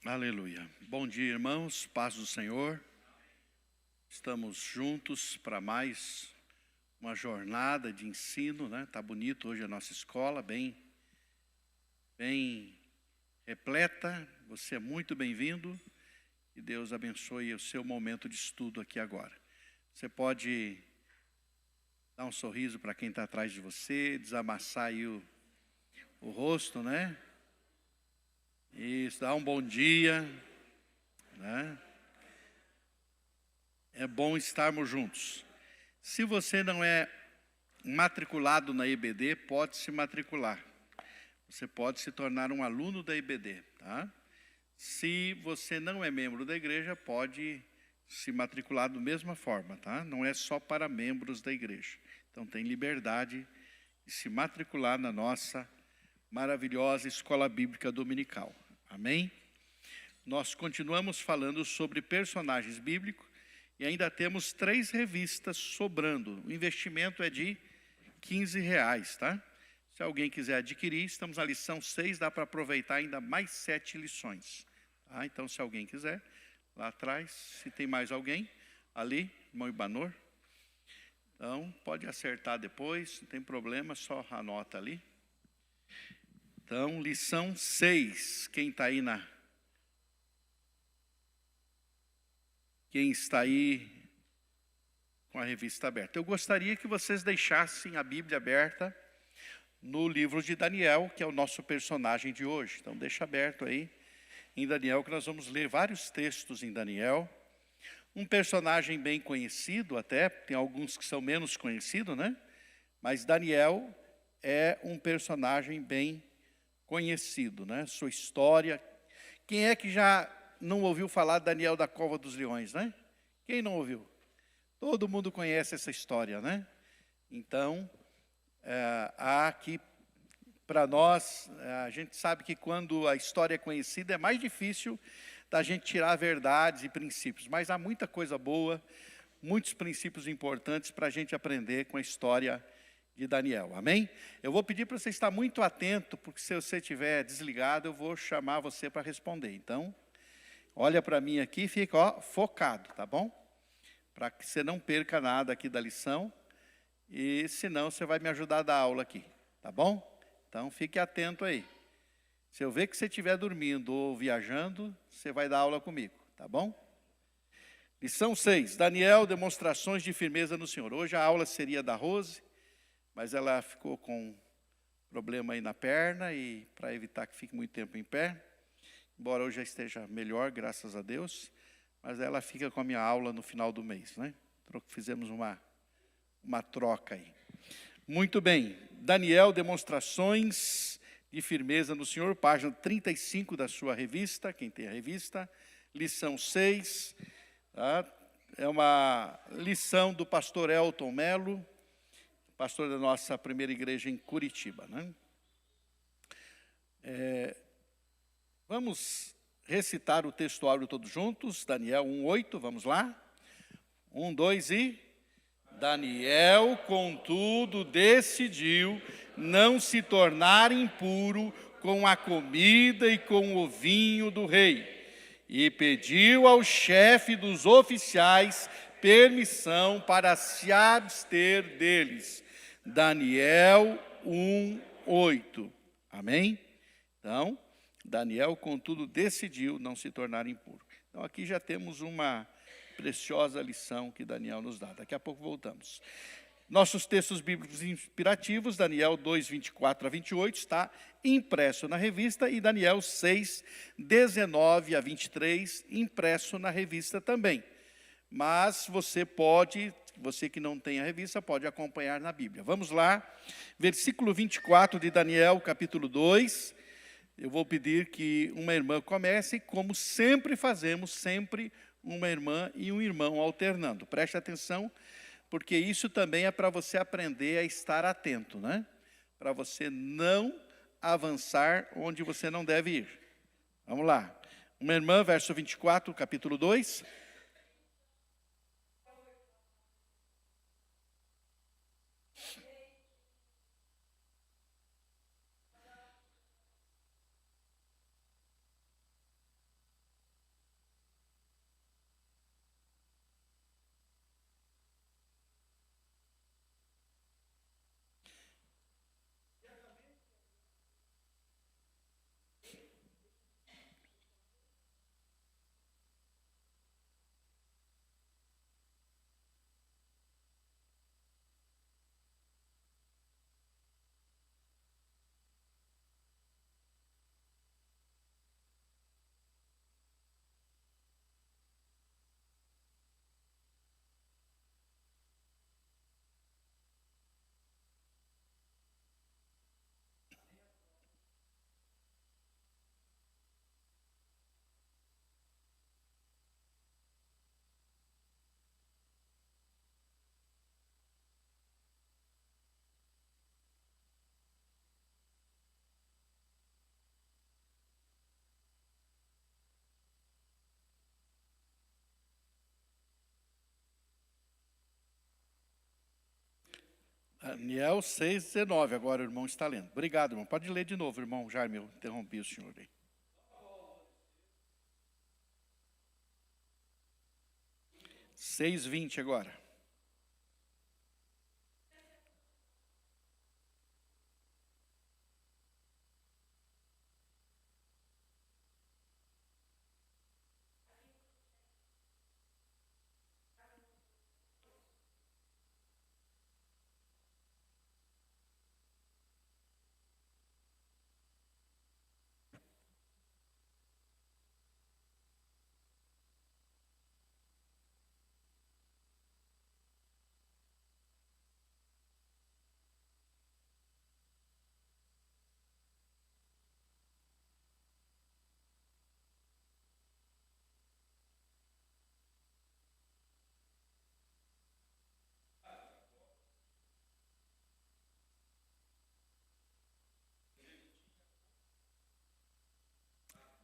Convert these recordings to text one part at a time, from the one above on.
Aleluia. Bom dia, irmãos. Paz do Senhor. Estamos juntos para mais uma jornada de ensino, né? Tá bonito hoje a nossa escola, bem repleta. Você é muito bem-vindo e Deus abençoe o seu momento de estudo aqui agora. Você pode dar um sorriso para quem está atrás de você, desamassar aí o rosto, né? Isso, dá um bom dia, né? É bom estarmos juntos. Se você não é matriculado na IBD, pode se matricular. Você pode se tornar um aluno da IBD, tá? Se você não é membro da igreja, pode se matricular da mesma forma, tá? Não é só para membros da igreja. Então tem liberdade de se matricular na nossa maravilhosa escola bíblica dominical. Amém? Nós continuamos falando sobre personagens bíblicos e ainda temos 3 revistas sobrando. O investimento é de R$15, tá? Se alguém quiser adquirir, estamos na lição 6, dá para aproveitar ainda mais 7 lições. Tá? Então, se alguém quiser, lá atrás, se tem mais alguém, ali, irmão Ibanor. Então, pode acertar depois, não tem problema, só anota ali. Então, lição 6, quem está aí Quem está aí com a revista aberta? Eu gostaria que vocês deixassem a Bíblia aberta no livro de Daniel, que é o nosso personagem de hoje. Então, deixa aberto aí em Daniel, que nós vamos ler vários textos em Daniel. Um personagem bem conhecido até, tem alguns que são menos conhecidos, né? Mas Daniel é um personagem bem conhecido, né? Sua história. Quem é que já não ouviu falar de Daniel da Cova dos Leões, né? Quem não ouviu? Todo mundo conhece essa história, né? Então, há aqui, para nós, a gente sabe que quando a história é conhecida, é mais difícil da gente tirar verdades e princípios. Mas há muita coisa boa, muitos princípios importantes para a gente aprender com a história de Daniel, amém? Eu vou pedir para você estar muito atento, porque se você estiver desligado, eu vou chamar você para responder. Então, olha para mim aqui e fica focado, tá bom? Para que você não perca nada aqui da lição, e senão você vai me ajudar a dar aula aqui, tá bom? Então, fique atento aí. Se eu ver que você estiver dormindo ou viajando, você vai dar aula comigo, tá bom? Lição 6, Daniel, demonstrações de firmeza no Senhor. Hoje a aula seria da Rose, mas ela ficou com problema aí na perna e para evitar que fique muito tempo em pé, embora hoje já esteja melhor, graças a Deus, mas ela fica com a minha aula no final do mês, né? Fizemos uma troca aí. Muito bem, Daniel, demonstrações de firmeza no Senhor, página 35 da sua revista, quem tem a revista, lição 6, tá? É uma lição do pastor Elton Melo, pastor da nossa primeira igreja em Curitiba, né? Vamos recitar o textuário todos juntos, Daniel 1:8, vamos lá? 1, 2 e... Daniel, contudo, decidiu não se tornar impuro com a comida e com o vinho do rei, e pediu ao chefe dos oficiais permissão para se abster deles. Daniel 1:8. Amém? Então, Daniel, contudo, decidiu não se tornar impuro. Então, aqui já temos uma preciosa lição que Daniel nos dá. Daqui a pouco voltamos. Nossos textos bíblicos inspirativos, Daniel 2:24-28, está impresso na revista, e Daniel 6:19-23, impresso na revista também. Mas você que não tem a revista, pode acompanhar na Bíblia. Vamos lá, versículo 24 de Daniel, capítulo 2. Eu vou pedir que uma irmã comece, como sempre fazemos, sempre uma irmã e um irmão alternando. Preste atenção, porque isso também é para você aprender a estar atento, né? Para você não avançar onde você não deve ir. Vamos lá. Uma irmã, verso 24, capítulo 2. Daniel 6:19, agora o irmão está lendo. Obrigado, irmão. Pode ler de novo, irmão Jaime, eu interrompi o senhor aí. 6:20 agora.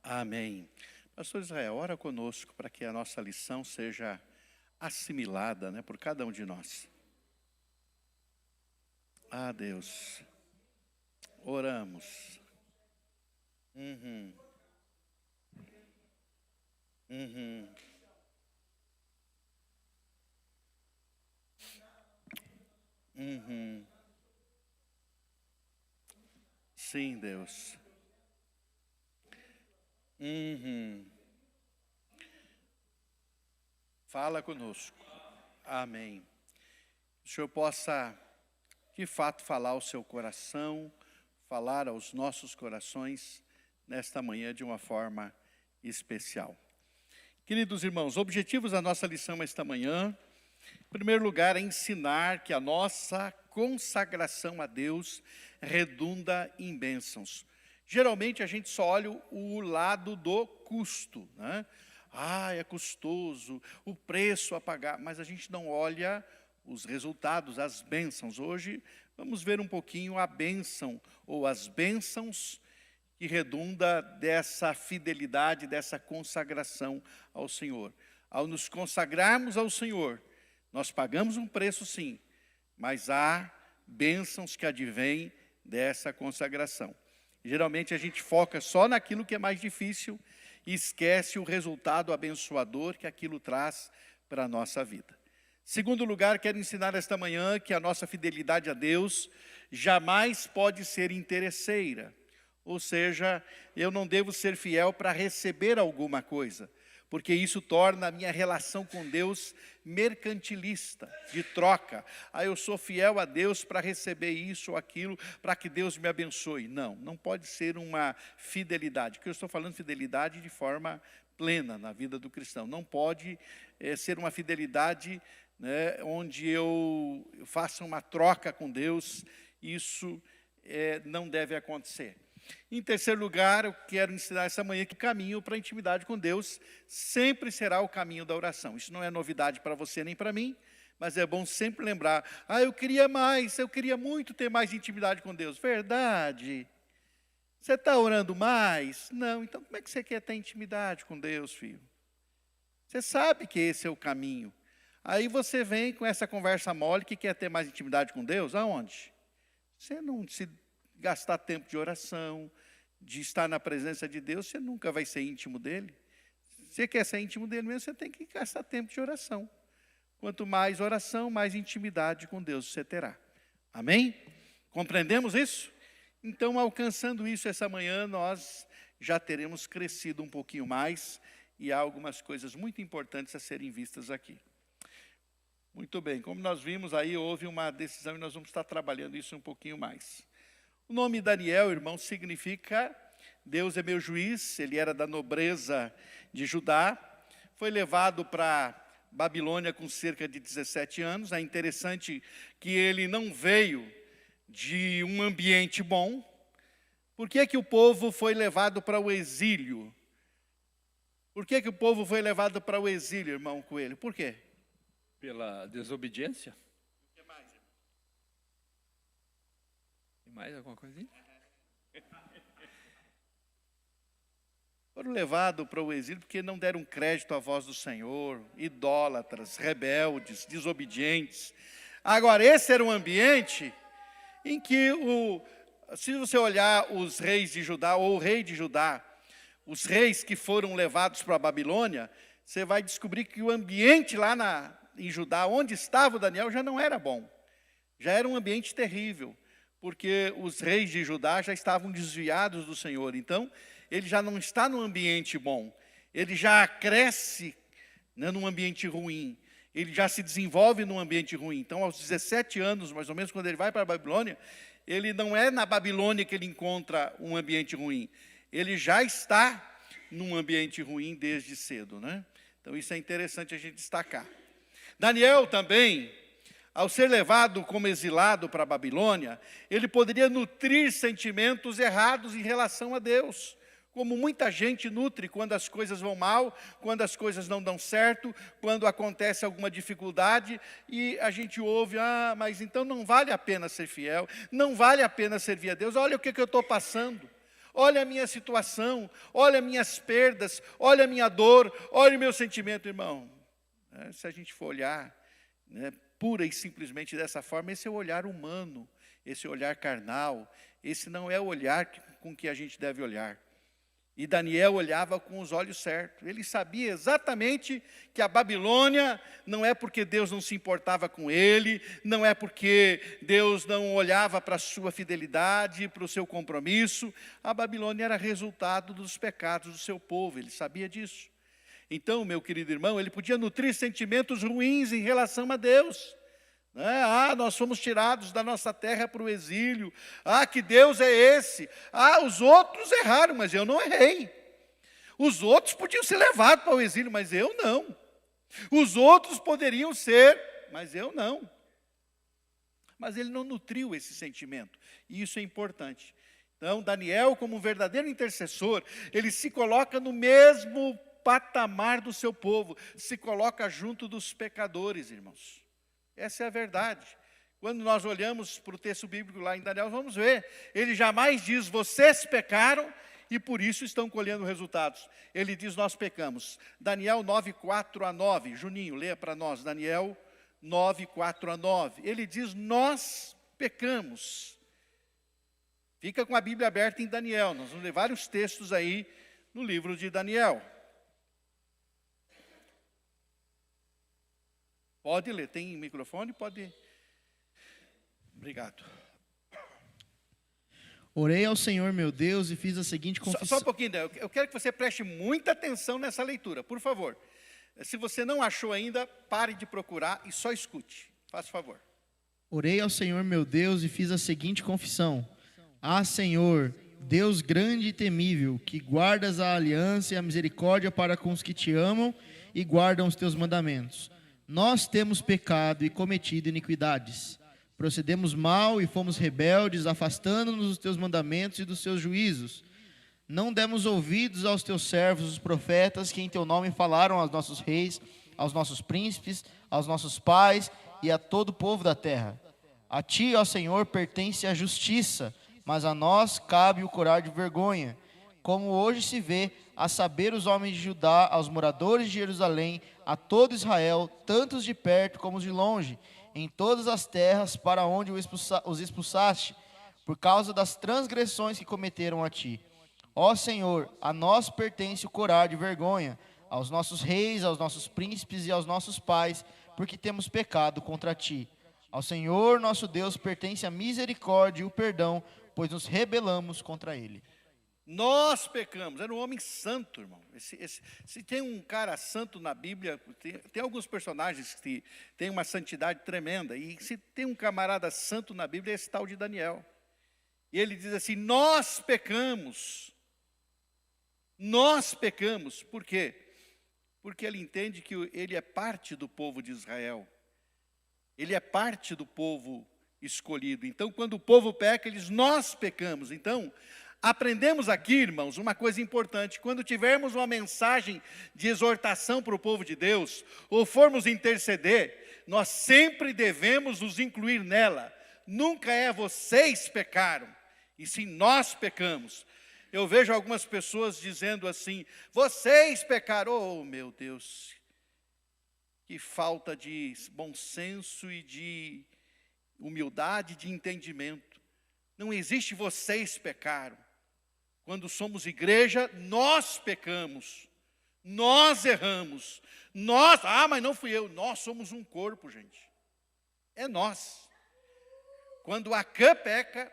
Amém. Pastor Israel, ora conosco para que a nossa lição seja assimilada, né, por cada um de nós. Ah, Deus, oramos. Uhum. Uhum. Uhum. Sim, Deus. Uhum. Fala conosco. Amém. O Senhor possa, de fato, falar ao seu coração, falar aos nossos corações, nesta manhã de uma forma especial. Queridos irmãos, objetivos da nossa lição esta manhã, em primeiro lugar, é ensinar que a nossa consagração a Deus redunda em bênçãos. Geralmente a gente só olha o lado do custo, né? Ah, é custoso, o preço a pagar, mas a gente não olha os resultados, as bênçãos. Hoje vamos ver um pouquinho a bênção, ou as bênçãos que redunda dessa fidelidade, dessa consagração ao Senhor. Ao nos consagrarmos ao Senhor, nós pagamos um preço sim, mas há bênçãos que advêm dessa consagração. Geralmente a gente foca só naquilo que é mais difícil e esquece o resultado abençoador que aquilo traz para a nossa vida. Segundo lugar, quero ensinar esta manhã que a nossa fidelidade a Deus jamais pode ser interesseira. Ou seja, eu não devo ser fiel para receber alguma coisa, porque isso torna a minha relação com Deus mercantilista, de troca. Ah, eu sou fiel a Deus para receber isso ou aquilo, para que Deus me abençoe. Não, não pode ser uma fidelidade, porque eu estou falando fidelidade de forma plena na vida do cristão. Não pode ser uma fidelidade, né, onde eu faça uma troca com Deus. Isso não deve acontecer. Em terceiro lugar, eu quero ensinar essa manhã que o caminho para a intimidade com Deus sempre será o caminho da oração. Isso não é novidade para você nem para mim, mas é bom sempre lembrar. Ah, eu queria mais, eu queria muito ter mais intimidade com Deus. Verdade. Você está orando mais? Não, então como é que você quer ter intimidade com Deus, filho? Você sabe que esse é o caminho. Aí você vem com essa conversa mole que quer ter mais intimidade com Deus, aonde? Você não se gastar tempo de oração, de estar na presença de Deus, você nunca vai ser íntimo dele. Se você quer ser íntimo dele mesmo, você tem que gastar tempo de oração. Quanto mais oração, mais intimidade com Deus você terá. Amém? Compreendemos isso? Então, alcançando isso essa manhã, nós já teremos crescido um pouquinho mais e há algumas coisas muito importantes a serem vistas aqui. Muito bem, como nós vimos aí, houve uma decisão e nós vamos estar trabalhando isso um pouquinho mais. O nome Daniel, irmão, significa Deus é meu juiz. Ele era da nobreza de Judá, foi levado para Babilônia com cerca de 17 anos. É interessante que ele não veio de um ambiente bom. Por que que o povo foi levado para o exílio? Por que que o povo foi levado para o exílio, irmão Coelho? Por quê? Pela desobediência. O que mais, irmão? Tem mais alguma coisinha? Foram levados para o exílio porque não deram crédito à voz do Senhor, idólatras, rebeldes, desobedientes. Agora, esse era um ambiente em que, se você olhar os reis de Judá, ou o rei de Judá, os reis que foram levados para a Babilônia, você vai descobrir que o ambiente lá em Judá, onde estava o Daniel, já não era bom. Já era um ambiente terrível, porque os reis de Judá já estavam desviados do Senhor. Então, ele já não está num ambiente bom. Ele já cresce, né, num ambiente ruim. Ele já se desenvolve num ambiente ruim. Então, aos 17 anos, mais ou menos, quando ele vai para a Babilônia, ele não é na Babilônia que ele encontra um ambiente ruim. Ele já está num ambiente ruim desde cedo, né? Então, isso é interessante a gente destacar. Daniel também, ao ser levado como exilado para a Babilônia, ele poderia nutrir sentimentos errados em relação a Deus, como muita gente nutre quando as coisas vão mal, quando as coisas não dão certo, quando acontece alguma dificuldade, e a gente ouve, mas então não vale a pena ser fiel, não vale a pena servir a Deus, olha o que eu estou passando, olha a minha situação, olha minhas perdas, olha a minha dor, olha o meu sentimento, irmão. Se a gente for olhar, né, pura e simplesmente dessa forma, esse é o olhar humano, esse olhar carnal, esse não é o olhar com que a gente deve olhar. E Daniel olhava com os olhos certos. Ele sabia exatamente que a Babilônia não é porque Deus não se importava com ele, não é porque Deus não olhava para a sua fidelidade, para o seu compromisso. A Babilônia era resultado dos pecados do seu povo, ele sabia disso. Então, meu querido irmão, ele podia nutrir sentimentos ruins em relação a Deus. Nós fomos tirados da nossa terra para o exílio. Que Deus é esse? Os outros erraram, mas eu não errei. Os outros podiam ser levados para o exílio, mas eu não. Os outros poderiam ser, mas eu não. Mas ele não nutriu esse sentimento, e isso é importante. Então, Daniel, como um verdadeiro intercessor, ele se coloca no mesmo patamar do seu povo, se coloca junto dos pecadores, irmãos. Essa é a verdade. Quando nós olhamos para o texto bíblico lá em Daniel, vamos ver, ele jamais diz, vocês pecaram e por isso estão colhendo resultados. Ele diz, nós pecamos. Daniel 9, 4 a 9, Juninho, leia para nós, Daniel 9, 4 a 9. Ele diz, nós pecamos. Fica com a Bíblia aberta em Daniel, nós vamos ler vários textos aí no livro de Daniel. Pode ler, tem microfone? Pode. Obrigado. Orei ao Senhor meu Deus e fiz a seguinte confissão. Só um pouquinho, eu quero que você preste muita atenção nessa leitura, por favor. Se você não achou ainda, pare de procurar e só escute. Faça favor. Orei ao Senhor meu Deus e fiz a seguinte confissão. Senhor, Deus grande e temível, que guardas a aliança e a misericórdia para com os que te amam e guardam os teus mandamentos. Nós temos pecado e cometido iniquidades. Procedemos mal e fomos rebeldes, afastando-nos dos teus mandamentos e dos teus juízos. Não demos ouvidos aos teus servos, os profetas, que em teu nome falaram aos nossos reis, aos nossos príncipes, aos nossos pais e a todo o povo da terra. A ti, ó Senhor, pertence a justiça, mas a nós cabe o corar de vergonha. Como hoje se vê, a saber os homens de Judá, aos moradores de Jerusalém, a todo Israel, tanto os de perto como os de longe, em todas as terras para onde os expulsaste, por causa das transgressões que cometeram a ti. Ó Senhor, a nós pertence o corar de vergonha, aos nossos reis, aos nossos príncipes e aos nossos pais, porque temos pecado contra ti. Ao Senhor nosso Deus pertence a misericórdia e o perdão, pois nos rebelamos contra ele. Nós pecamos, era um homem santo, irmão. Se tem um cara santo na Bíblia, tem alguns personagens que têm uma santidade tremenda, e se tem um camarada santo na Bíblia, é esse tal de Daniel. E ele diz assim, nós pecamos, por quê? Porque ele entende que ele é parte do povo de Israel, ele é parte do povo escolhido. Então, quando o povo peca, ele diz, nós pecamos. Então, aprendemos aqui, irmãos, uma coisa importante. Quando tivermos uma mensagem de exortação para o povo de Deus, ou formos interceder, nós sempre devemos nos incluir nela. Nunca é vocês pecaram, e sim nós pecamos. Eu vejo algumas pessoas dizendo assim, vocês pecaram. Oh, meu Deus, que falta de bom senso e de humildade, de entendimento. Não existe vocês pecaram. Quando somos igreja, nós pecamos. Nós erramos. Mas não fui eu. Nós somos um corpo, gente. É nós. Quando Acã peca,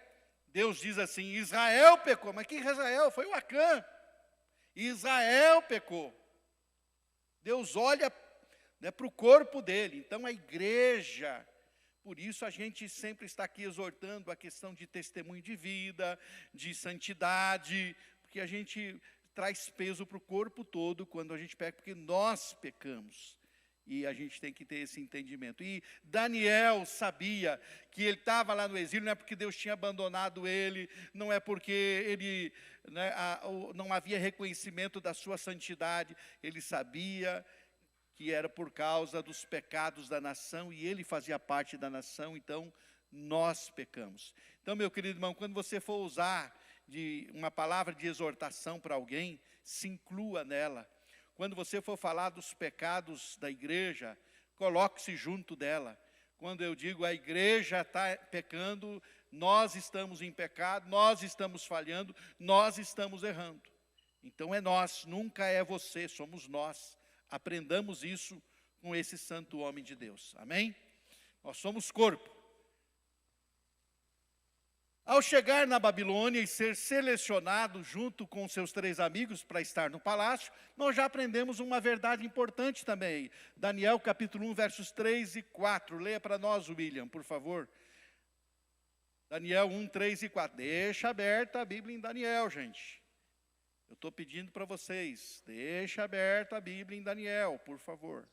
Deus diz assim, Israel pecou. Mas que Israel? Foi o Acã. Israel pecou. Deus olha, né, para o corpo dele. Então a igreja, por isso a gente sempre está aqui exortando a questão de testemunho de vida, de santidade, porque a gente traz peso para o corpo todo quando a gente peca, porque nós pecamos. E a gente tem que ter esse entendimento. E Daniel sabia que ele estava lá no exílio, não é porque Deus tinha abandonado ele, não é porque ele, né, não havia reconhecimento da sua santidade. Ele sabia que era por causa dos pecados da nação, e ele fazia parte da nação, então nós pecamos. Então, meu querido irmão, quando você for usar de uma palavra de exortação para alguém, se inclua nela. Quando você for falar dos pecados da igreja, coloque-se junto dela. Quando eu digo a igreja está pecando, nós estamos em pecado, nós estamos falhando, nós estamos errando. Então é nós, nunca é você, somos nós. Aprendamos isso com esse santo homem de Deus. Amém? Nós somos corpo. Ao chegar na Babilônia e ser selecionado junto com seus 3 amigos para estar no palácio, nós já aprendemos uma verdade importante também. Daniel capítulo 1, versos 3 e 4. Leia para nós, William, por favor. Daniel 1, 3 e 4. Deixa aberta a Bíblia em Daniel, gente. Eu estou pedindo para vocês, deixa aberta a Bíblia em Daniel, por favor,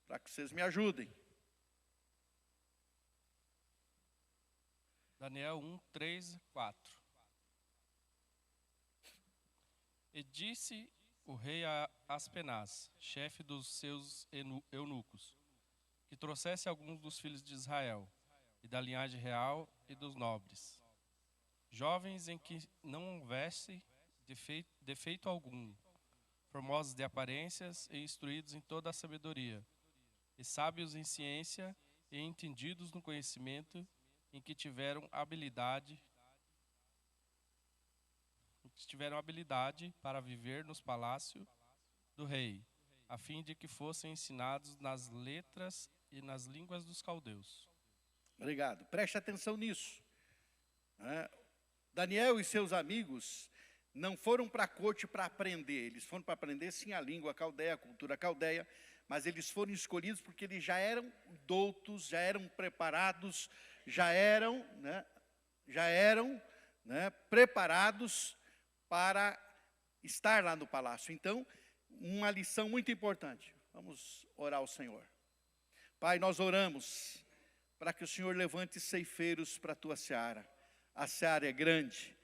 para que vocês me ajudem. Daniel 1, 3 e 4. E disse o rei a Aspenaz, chefe dos seus eunucos, que trouxesse alguns dos filhos de Israel, e da linhagem real e dos nobres, jovens em que não houvesse defeito algum, formosos de aparências e instruídos em toda a sabedoria, e sábios em ciência e entendidos no conhecimento, em que tiveram habilidade para viver nos palácios do rei, a fim de que fossem ensinados nas letras e nas línguas dos caldeus. Obrigado. Preste atenção nisso. Daniel e seus amigos não foram para a corte para aprender, eles foram para aprender sim a língua caldeia, a cultura caldeia, mas eles foram escolhidos porque eles já eram doutos, já eram preparados, já eram preparados para estar lá no palácio. Então, uma lição muito importante. Vamos orar ao Senhor. Pai, nós oramos para que o Senhor levante ceifeiros para a tua seara. A seara é grande,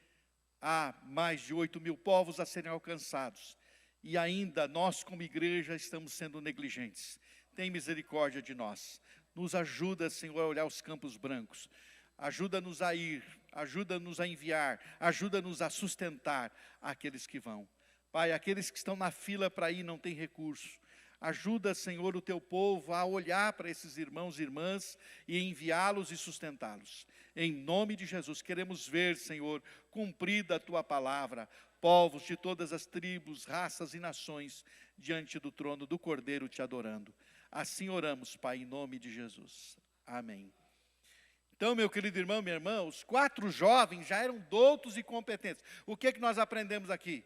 há mais de 8.000 povos a serem alcançados. E ainda nós, como igreja, estamos sendo negligentes. Tem misericórdia de nós. Nos ajuda, Senhor, a olhar os campos brancos. Ajuda-nos a ir, ajuda-nos a enviar, ajuda-nos a sustentar aqueles que vão. Pai, aqueles que estão na fila para ir não têm recurso. Ajuda, Senhor, o teu povo a olhar para esses irmãos e irmãs e enviá-los e sustentá-los. Em nome de Jesus, queremos ver, Senhor, cumprida a tua palavra, povos de todas as tribos, raças e nações, diante do trono do Cordeiro te adorando. Assim oramos, Pai, em nome de Jesus. Amém. Então, meu querido irmão, minha irmã, os 4 jovens já eram doutos e competentes. O que nós aprendemos aqui?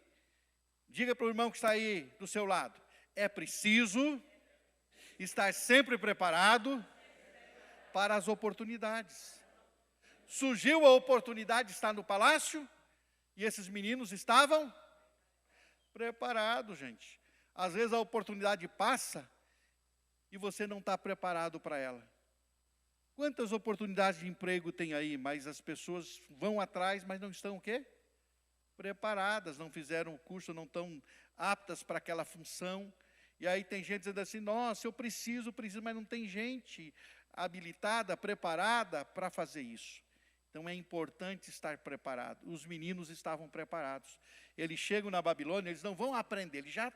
Diga para o irmão que está aí do seu lado. É preciso estar sempre preparado para as oportunidades. Surgiu a oportunidade de estar no palácio e esses meninos estavam preparados, gente. Às vezes a oportunidade passa e você não está preparado para ela. Quantas oportunidades de emprego tem aí, mas as pessoas vão atrás, mas não estão o quê? Preparadas, não fizeram o curso, não estão aptas para aquela função. E aí tem gente dizendo assim, nossa, eu preciso, mas não tem gente habilitada, preparada para fazer isso. Então é importante estar preparado. Os meninos estavam preparados. Eles chegam na Babilônia, eles não vão aprender, eles já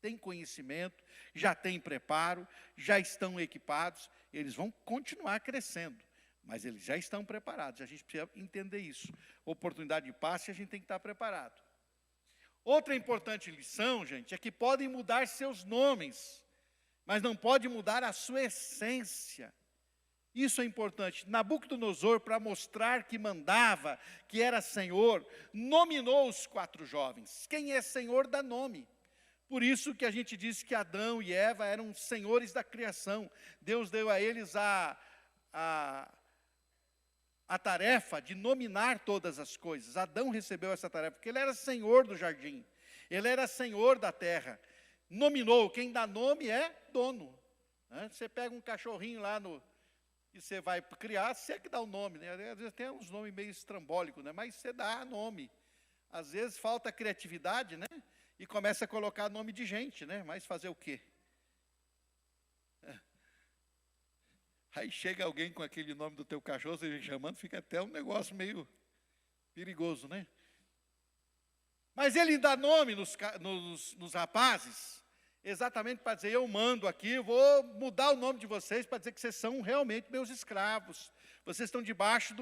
têm conhecimento, já têm preparo, já estão equipados, eles vão continuar crescendo. Mas eles já estão preparados, a gente precisa entender isso. Oportunidade de passe, a gente tem que estar preparado. Outra importante lição, gente, é que podem mudar seus nomes, mas não pode mudar a sua essência. Isso é importante. Nabucodonosor, para mostrar que mandava, que era senhor, nominou os 4 jovens. Quem é senhor dá nome. Por isso que a gente diz que Adão e Eva eram senhores da criação. Deus deu a eles a tarefa de nominar todas as coisas. Adão recebeu essa tarefa, porque ele era senhor do jardim. Ele era senhor da terra. Nominou, quem dá nome é dono. Você pega um cachorrinho lá e você vai criar, você é que dá o nome. Né? Às vezes tem uns nomes meio estrambólicos, né? Mas você dá nome. Às vezes falta criatividade, né? E começa a colocar nome de gente, né? Mas fazer o quê? Aí chega alguém com aquele nome do teu cachorro, você chamando, fica até um negócio meio perigoso, né? Mas ele dá nome nos rapazes, exatamente para dizer, eu mando aqui, vou mudar o nome de vocês, para dizer que vocês são realmente meus escravos. Vocês estão debaixo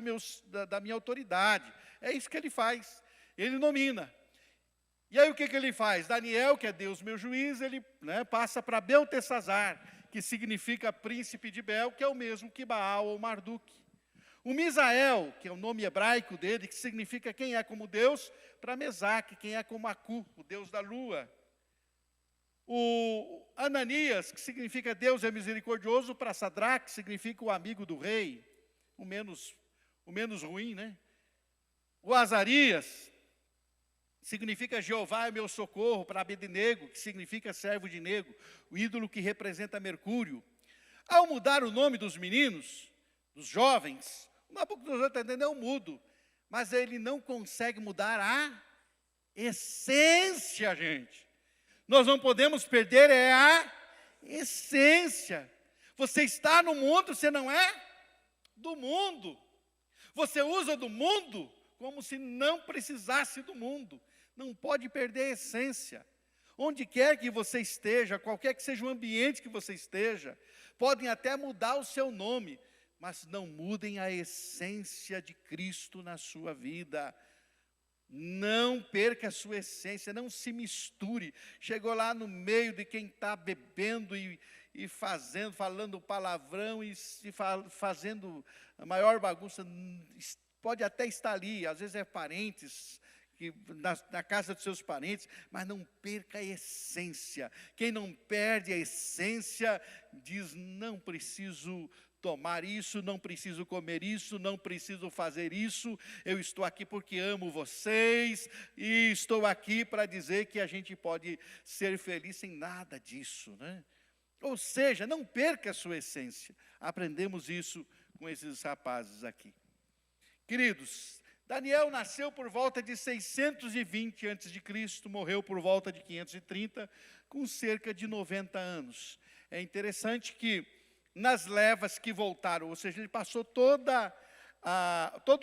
da minha autoridade. É isso que ele faz. Ele nomina. E aí o que ele faz? Daniel, que é Deus meu juiz, ele passa para Beltesazar, que significa príncipe de Bel, que é o mesmo que Baal ou Marduk. O Misael, que é o nome hebraico dele, que significa quem é como Deus, para Mesaque, quem é como Acu, o Deus da lua. O Ananias, que significa Deus é misericordioso, para Sadraque, que significa o amigo do rei, o menos ruim, né? O Azarias, significa Jeová é meu socorro, para Abednego, que significa servo de nego, o ídolo que representa Mercúrio. Ao mudar o nome dos meninos, dos jovens, o Nabucodonosor está entendendo, eu mudo, mas ele não consegue mudar a essência, gente. Nós não podemos perder a essência. Você está no mundo, você não é do mundo. Você usa do mundo como se não precisasse do mundo. Não pode perder a essência. Onde quer que você esteja, qualquer que seja o ambiente que você esteja, podem até mudar o seu nome, mas não mudem a essência de Cristo na sua vida. Não perca a sua essência, não se misture. Chegou lá no meio de quem está bebendo e falando palavrão e fazendo a maior bagunça, pode até estar ali, às vezes é parentes, na casa dos seus parentes, mas não perca a essência. Quem não perde a essência, diz, não preciso tomar isso, não preciso comer isso, não preciso fazer isso, eu estou aqui porque amo vocês, e estou aqui para dizer que a gente pode ser feliz sem nada disso, né? Ou seja, não perca a sua essência. Aprendemos isso com esses rapazes aqui. Queridos, Daniel nasceu por volta de 620 a.C., morreu por volta de 530, com cerca de 90 anos. É interessante que nas levas que voltaram, ou seja, ele passou todo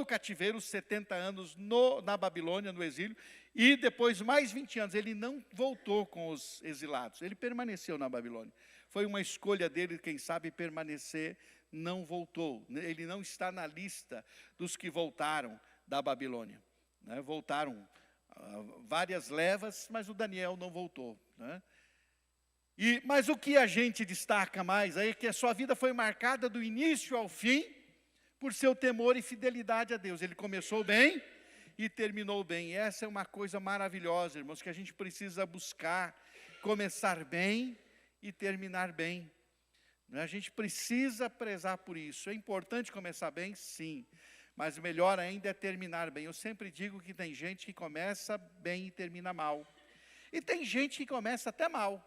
o cativeiro, 70 anos na Babilônia, no exílio, e depois mais 20 anos, ele não voltou com os exilados, ele permaneceu na Babilônia. Foi uma escolha dele, quem sabe, permanecer, não voltou. Ele não está na lista dos que voltaram da Babilônia. Né? Voltaram várias levas, mas o Daniel não voltou. Né? Mas o que a gente destaca mais aí é que a sua vida foi marcada do início ao fim por seu temor e fidelidade a Deus. Ele começou bem e terminou bem. E essa é uma coisa maravilhosa, irmãos, que a gente precisa buscar, começar bem e terminar bem. A gente precisa prezar por isso. É importante começar bem? Sim. Mas melhor ainda é terminar bem. Eu sempre digo que tem gente que começa bem e termina mal. E tem gente que começa até mal,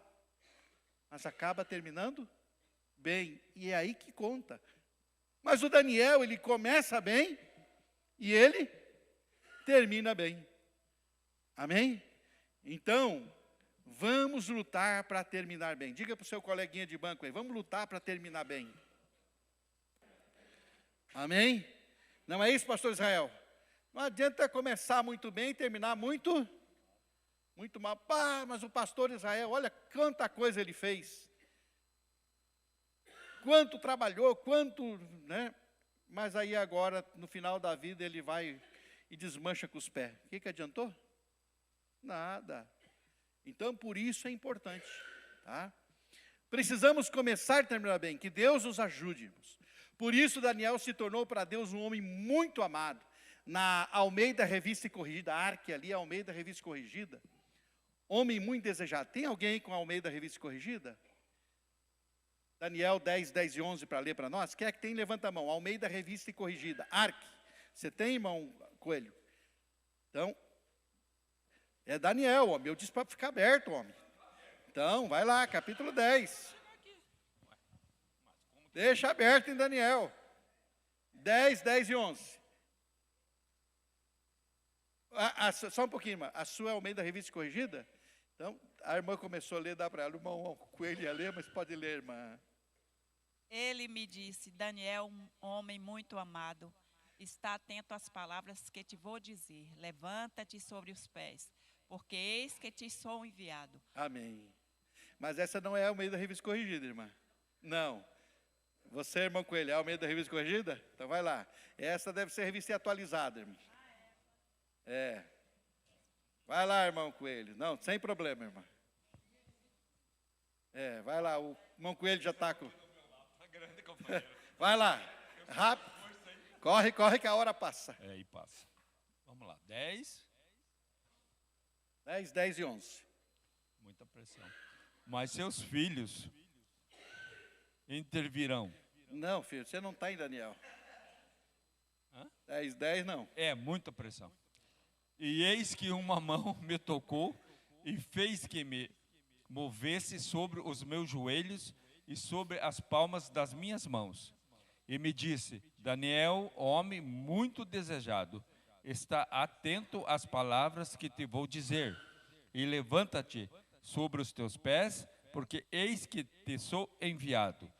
mas acaba terminando bem. E é aí que conta. Mas o Daniel, ele começa bem e ele termina bem. Amém? Então, vamos lutar para terminar bem. Diga para o seu coleguinha de banco aí, vamos lutar para terminar bem. Amém? Não é isso, pastor Israel? Não adianta começar muito bem e terminar muito mal. Pá, mas o pastor Israel, olha quanta coisa ele fez. Quanto trabalhou, quanto, né? mas aí agora, no final da vida, ele vai e desmancha com os pés. O que adiantou? Nada. Então, por isso é importante, tá? Precisamos começar e terminar bem, que Deus nos ajude, irmãos. Por isso, Daniel se tornou para Deus um homem muito amado. Na Almeida Revista e Corrigida, a Arque ali, Almeida Revista e Corrigida, homem muito desejado. Tem alguém aí com a Almeida Revista e Corrigida? Daniel 10, 10 e 11 para ler para nós. Quem é que tem? Levanta a mão. Almeida Revista e Corrigida, Arque. Você tem, irmão Coelho? Então, é Daniel, homem. Eu disse para ficar aberto, homem. Então, vai lá, capítulo 10. Deixa aberto em Daniel. 10, 10 e 11. Só um pouquinho, irmã. A sua é Almeida Revista Corrigida? Então, a irmã começou a ler, dá para ela. O irmão Coelho ia ler, mas pode ler, irmã. Ele me disse, Daniel, um homem muito amado, está atento às palavras que te vou dizer. Levanta-te sobre os pés, porque eis que te sou enviado. Amém. Mas essa não é a Almeida Revista Corrigida, irmã. Não. Você, irmão Coelho, é a Almeida Revista Corrigida? Então vai lá. Essa deve ser revista atualizada, irmã. É. Vai lá, irmão Coelho. Não, sem problema, irmã. É, vai lá. O irmão Coelho já está com... Vai lá. Rápido. Corre, corre que a hora passa. É, e passa. Vamos lá. 10. 10, 10 e 11. Muita pressão. Mas seus filhos intervirão. Não, filho, você não está em Daniel. Hã? 10, 10 não. É, muita pressão. E eis que uma mão me tocou e fez que me movesse sobre os meus joelhos e sobre as palmas das minhas mãos. E me disse, Daniel, homem muito desejado, está atento às palavras que te vou dizer. E levanta-te sobre os teus pés, porque eis que te sou enviado.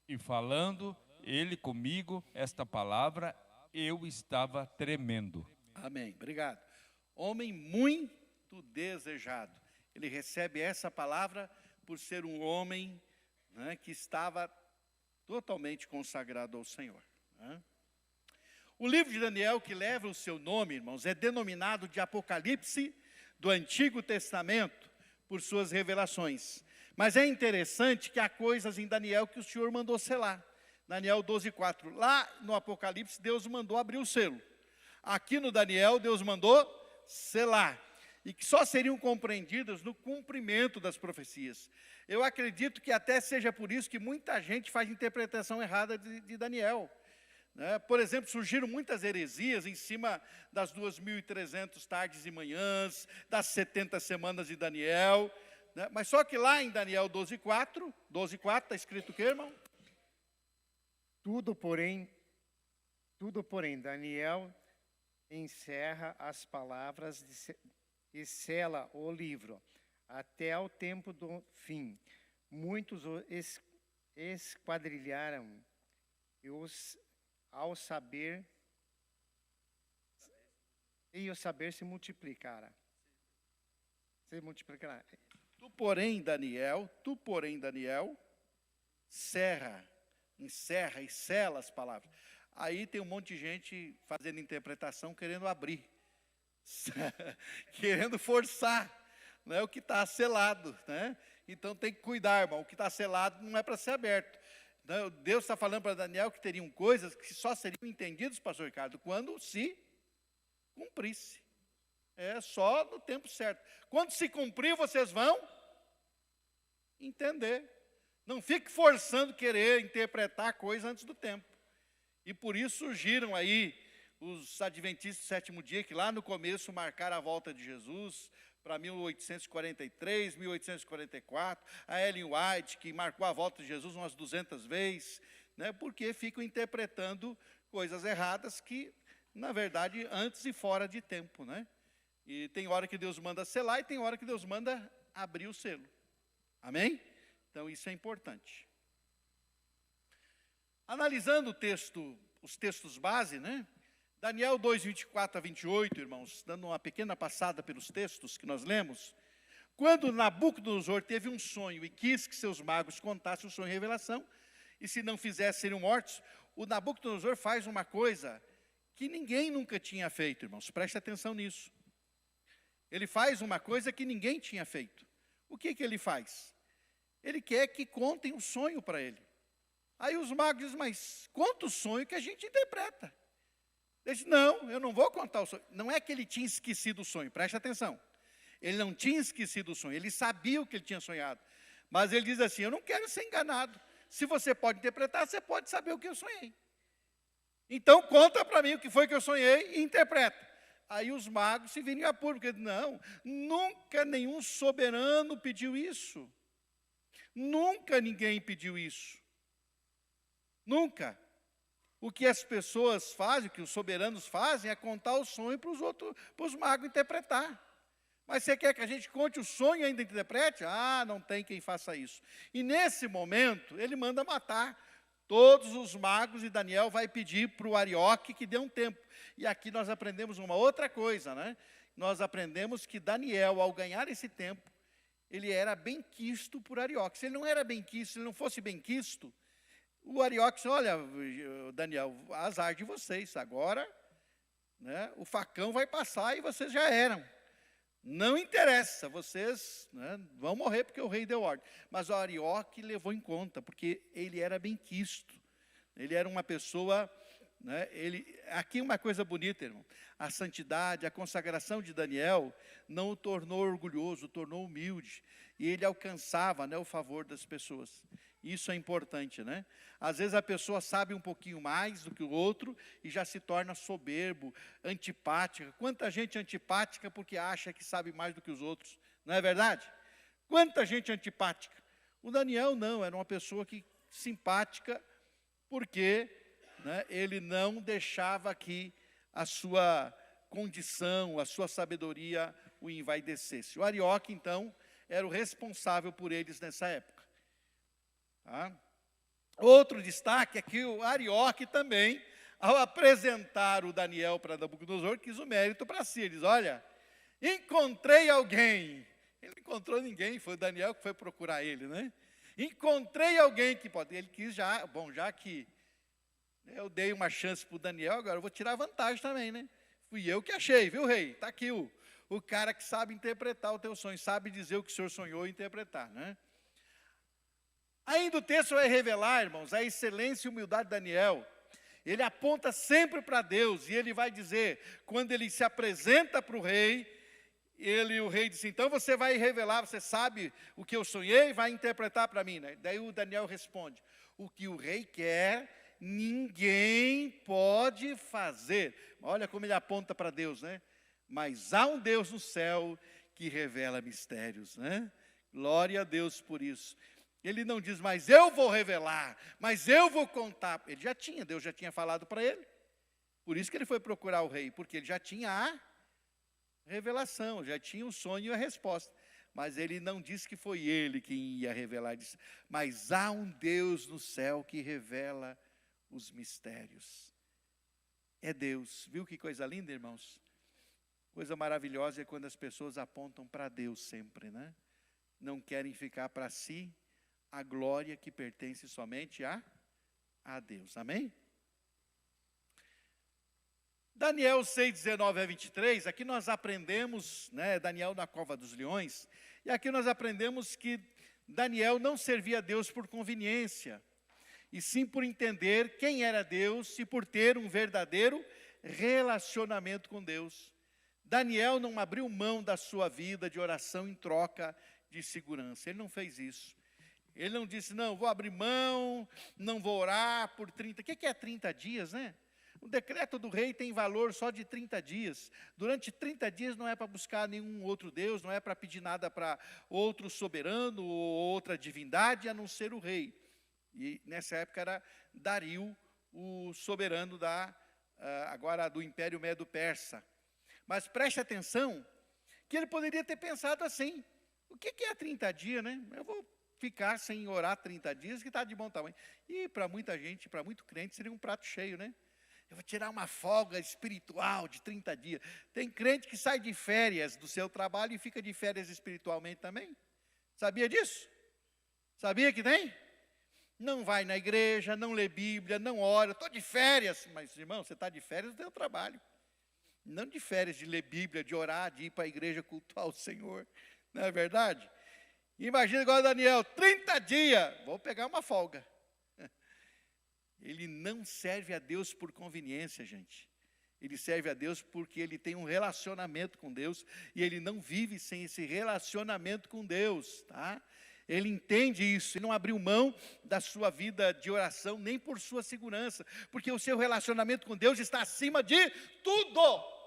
E falando ele comigo esta palavra, eu estava tremendo. Amém, obrigado. Homem muito desejado. Ele recebe essa palavra por ser um homem, né, que estava totalmente consagrado ao Senhor. Né? O livro de Daniel, que leva o seu nome, irmãos, é denominado de Apocalipse do Antigo Testamento, por suas revelações. Mas é interessante que há coisas em Daniel que o Senhor mandou selar. Daniel 12, 4. Lá no Apocalipse, Deus mandou abrir o selo. Aqui no Daniel, Deus mandou selar. E que só seriam compreendidas no cumprimento das profecias. Eu acredito que até seja por isso que muita gente faz interpretação errada de Daniel. Né? Por exemplo, surgiram muitas heresias em cima das 2.300 tardes e manhãs, das 70 semanas de Daniel. Né? Mas só que lá em Daniel 12:4, está escrito o quê, irmão? Tudo, porém, Daniel encerra as palavras e sela o livro até ao tempo do fim. Muitos o esquadrilharam e o saber se multiplicará. Se multiplicará. Tu, porém, Daniel, encerra e sela as palavras. Aí tem um monte de gente fazendo interpretação, querendo abrir, querendo forçar, né, o que está selado. Né? Então tem que cuidar, irmão, o que está selado não é para ser aberto. Deus está falando para Daniel que teriam coisas que só seriam entendidas, pastor Ricardo, quando se cumprisse. É só no tempo certo. Quando se cumprir, vocês vão entender. Não fique forçando querer interpretar coisa antes do tempo. E por isso surgiram aí os adventistas do sétimo dia, que lá no começo marcaram a volta de Jesus para 1843, 1844. A Ellen White, que marcou a volta de Jesus umas 200 vezes, né, porque ficam interpretando coisas erradas que, na verdade, antes e fora de tempo. Né? E tem hora que Deus manda selar e tem hora que Deus manda abrir o selo. Amém? Então, isso é importante. Analisando os textos base, né? Daniel 2, 24 a 28, irmãos, dando uma pequena passada pelos textos que nós lemos. Quando Nabucodonosor teve um sonho e quis que seus magos contassem o sonho e revelação, e se não fizessem, seriam mortos, o Nabucodonosor faz uma coisa que ninguém nunca tinha feito, irmãos. Preste atenção nisso. Ele faz uma coisa que ninguém tinha feito. O que ele faz? Ele quer que contem um sonho para ele. Aí os magos dizem, mas conta o sonho que a gente interpreta. Ele diz, não, eu não vou contar o sonho. Não é que ele tinha esquecido o sonho, preste atenção. Ele não tinha esquecido o sonho, ele sabia o que ele tinha sonhado. Mas ele diz assim, eu não quero ser enganado. Se você pode interpretar, você pode saber o que eu sonhei. Então conta para mim o que foi que eu sonhei e interpreta. Aí os magos se viram em apuro, porque não, nunca nenhum soberano pediu isso. Nunca ninguém pediu isso. Nunca. O que as pessoas fazem, o que os soberanos fazem, é contar o sonho para os magos interpretar. Mas você quer que a gente conte o sonho e ainda interprete? Ah, não tem quem faça isso. E nesse momento, ele manda matar todos os magos e Daniel vai pedir para o Arioque que dê um tempo. E aqui nós aprendemos uma outra coisa, né? Nós aprendemos que Daniel, ao ganhar esse tempo, ele era benquisto por Arioque. Se ele não era benquisto, se ele não fosse benquisto, o Arioque disse, olha, Daniel, azar de vocês, agora, né, o facão vai passar e vocês já eram. Não interessa, vocês, né, vão morrer porque o rei deu ordem. Mas o Arioque levou em conta, porque ele era benquisto. Ele era uma pessoa, né, aqui uma coisa bonita, irmão. A santidade, a consagração de Daniel não o tornou orgulhoso, o tornou humilde. E ele alcançava, né, o favor das pessoas. Isso é importante, né? Às vezes a pessoa sabe um pouquinho mais do que o outro e já se torna soberbo, antipática. Quanta gente antipática porque acha que sabe mais do que os outros, não é verdade? Quanta gente antipática. O Daniel não, era uma pessoa simpática porque, né, ele não deixava que a sua condição, a sua sabedoria o envaidecesse. O Arioque, então, era o responsável por eles nessa época. Tá? Outro destaque é que o Arioque também, ao apresentar o Daniel para Nabucodonosor, quis o mérito para si. Ele diz, olha, encontrei alguém. Ele não encontrou ninguém, foi o Daniel que foi procurar ele, né? Encontrei alguém que pode. Ele quis já que eu dei uma chance para o Daniel, agora eu vou tirar vantagem também, né? Fui eu que achei, viu, rei? Está aqui o cara que sabe interpretar o teu sonho, sabe dizer o que o senhor sonhou e interpretar, né? Ainda o texto vai revelar, irmãos, a excelência e humildade de Daniel. Ele aponta sempre para Deus, e ele vai dizer, quando ele se apresenta para o rei, o rei diz, então você vai revelar, você sabe o que eu sonhei, vai interpretar para mim, né? Daí o Daniel responde, o que o rei quer, ninguém pode fazer. Olha como ele aponta para Deus, né? Mas há um Deus no céu que revela mistérios, né? Glória a Deus por isso. Ele não diz, mas eu vou revelar, mas eu vou contar. Deus já tinha falado para ele. Por isso que ele foi procurar o rei, porque ele já tinha a revelação, já tinha o sonho e a resposta. Mas ele não disse que foi ele quem ia revelar. Ele disse, mas há um Deus no céu que revela os mistérios. É Deus. Viu que coisa linda, irmãos? Coisa maravilhosa é quando as pessoas apontam para Deus sempre, né? Não querem ficar para si a glória que pertence somente a Deus. Amém? Daniel 6, 19 a 23, aqui nós aprendemos, né, Daniel na cova dos leões, e aqui nós aprendemos que Daniel não servia a Deus por conveniência, e sim por entender quem era Deus e por ter um verdadeiro relacionamento com Deus. Daniel não abriu mão da sua vida de oração em troca de segurança, ele não fez isso. Ele não disse, não, vou abrir mão, não vou orar por 30, o que é 30 dias, né? O decreto do rei tem valor só de 30 dias. Durante 30 dias não é para buscar nenhum outro Deus, não é para pedir nada para outro soberano ou outra divindade, a não ser o rei. E nessa época era Dario, o soberano agora do Império Medo-Persa. Mas preste atenção, que ele poderia ter pensado assim, o que é 30 dias, né? Eu vou ficar sem orar 30 dias, que está de bom tamanho. E para muita gente, para muito crente, seria um prato cheio, né? Eu vou tirar uma folga espiritual de 30 dias. Tem crente que sai de férias do seu trabalho e fica de férias espiritualmente também. Sabia disso? Sabia que tem? não vai na igreja, não lê Bíblia, não ora, estou de férias. Mas, irmão, você está de férias do teu trabalho. Não de férias de ler Bíblia, de orar, de ir para a igreja cultuar o Senhor. Não é verdade? Imagina igual Daniel, 30 dias, vou pegar uma folga. Ele não serve a Deus por conveniência, gente. Ele serve a Deus porque ele tem um relacionamento com Deus e ele não vive sem esse relacionamento com Deus, tá? Ele entende isso, ele não abriu mão da sua vida de oração nem por sua segurança, porque o seu relacionamento com Deus está acima de tudo.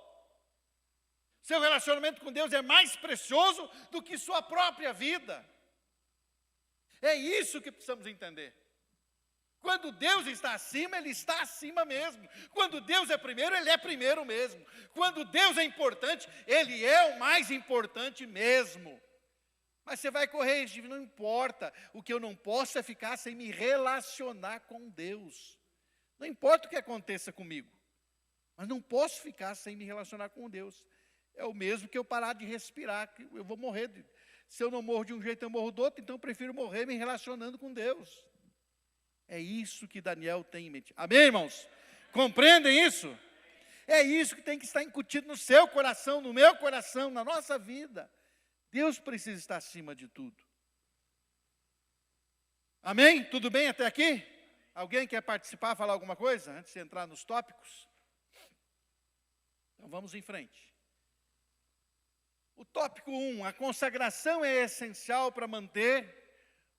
Seu relacionamento com Deus é mais precioso do que sua própria vida. É isso que precisamos entender. Quando Deus está acima, Ele está acima mesmo. Quando Deus é primeiro, Ele é primeiro mesmo. Quando Deus é importante, Ele é o mais importante mesmo. Mas você vai correr, não importa. O que eu não posso é ficar sem me relacionar com Deus. Não importa o que aconteça comigo. Mas não posso ficar sem me relacionar com Deus. É o mesmo que eu parar de respirar, que eu vou morrer. Se eu não morro de um jeito, eu morro do outro, então eu prefiro morrer me relacionando com Deus. É isso que Daniel tem em mente. Amém, irmãos? Compreendem isso? É isso que tem que estar incutido no seu coração, no meu coração, na nossa vida. Deus precisa estar acima de tudo. Amém? Tudo bem até aqui? Alguém quer participar, falar alguma coisa, antes de entrar nos tópicos? Então vamos em frente. O tópico 1, a consagração é essencial para manter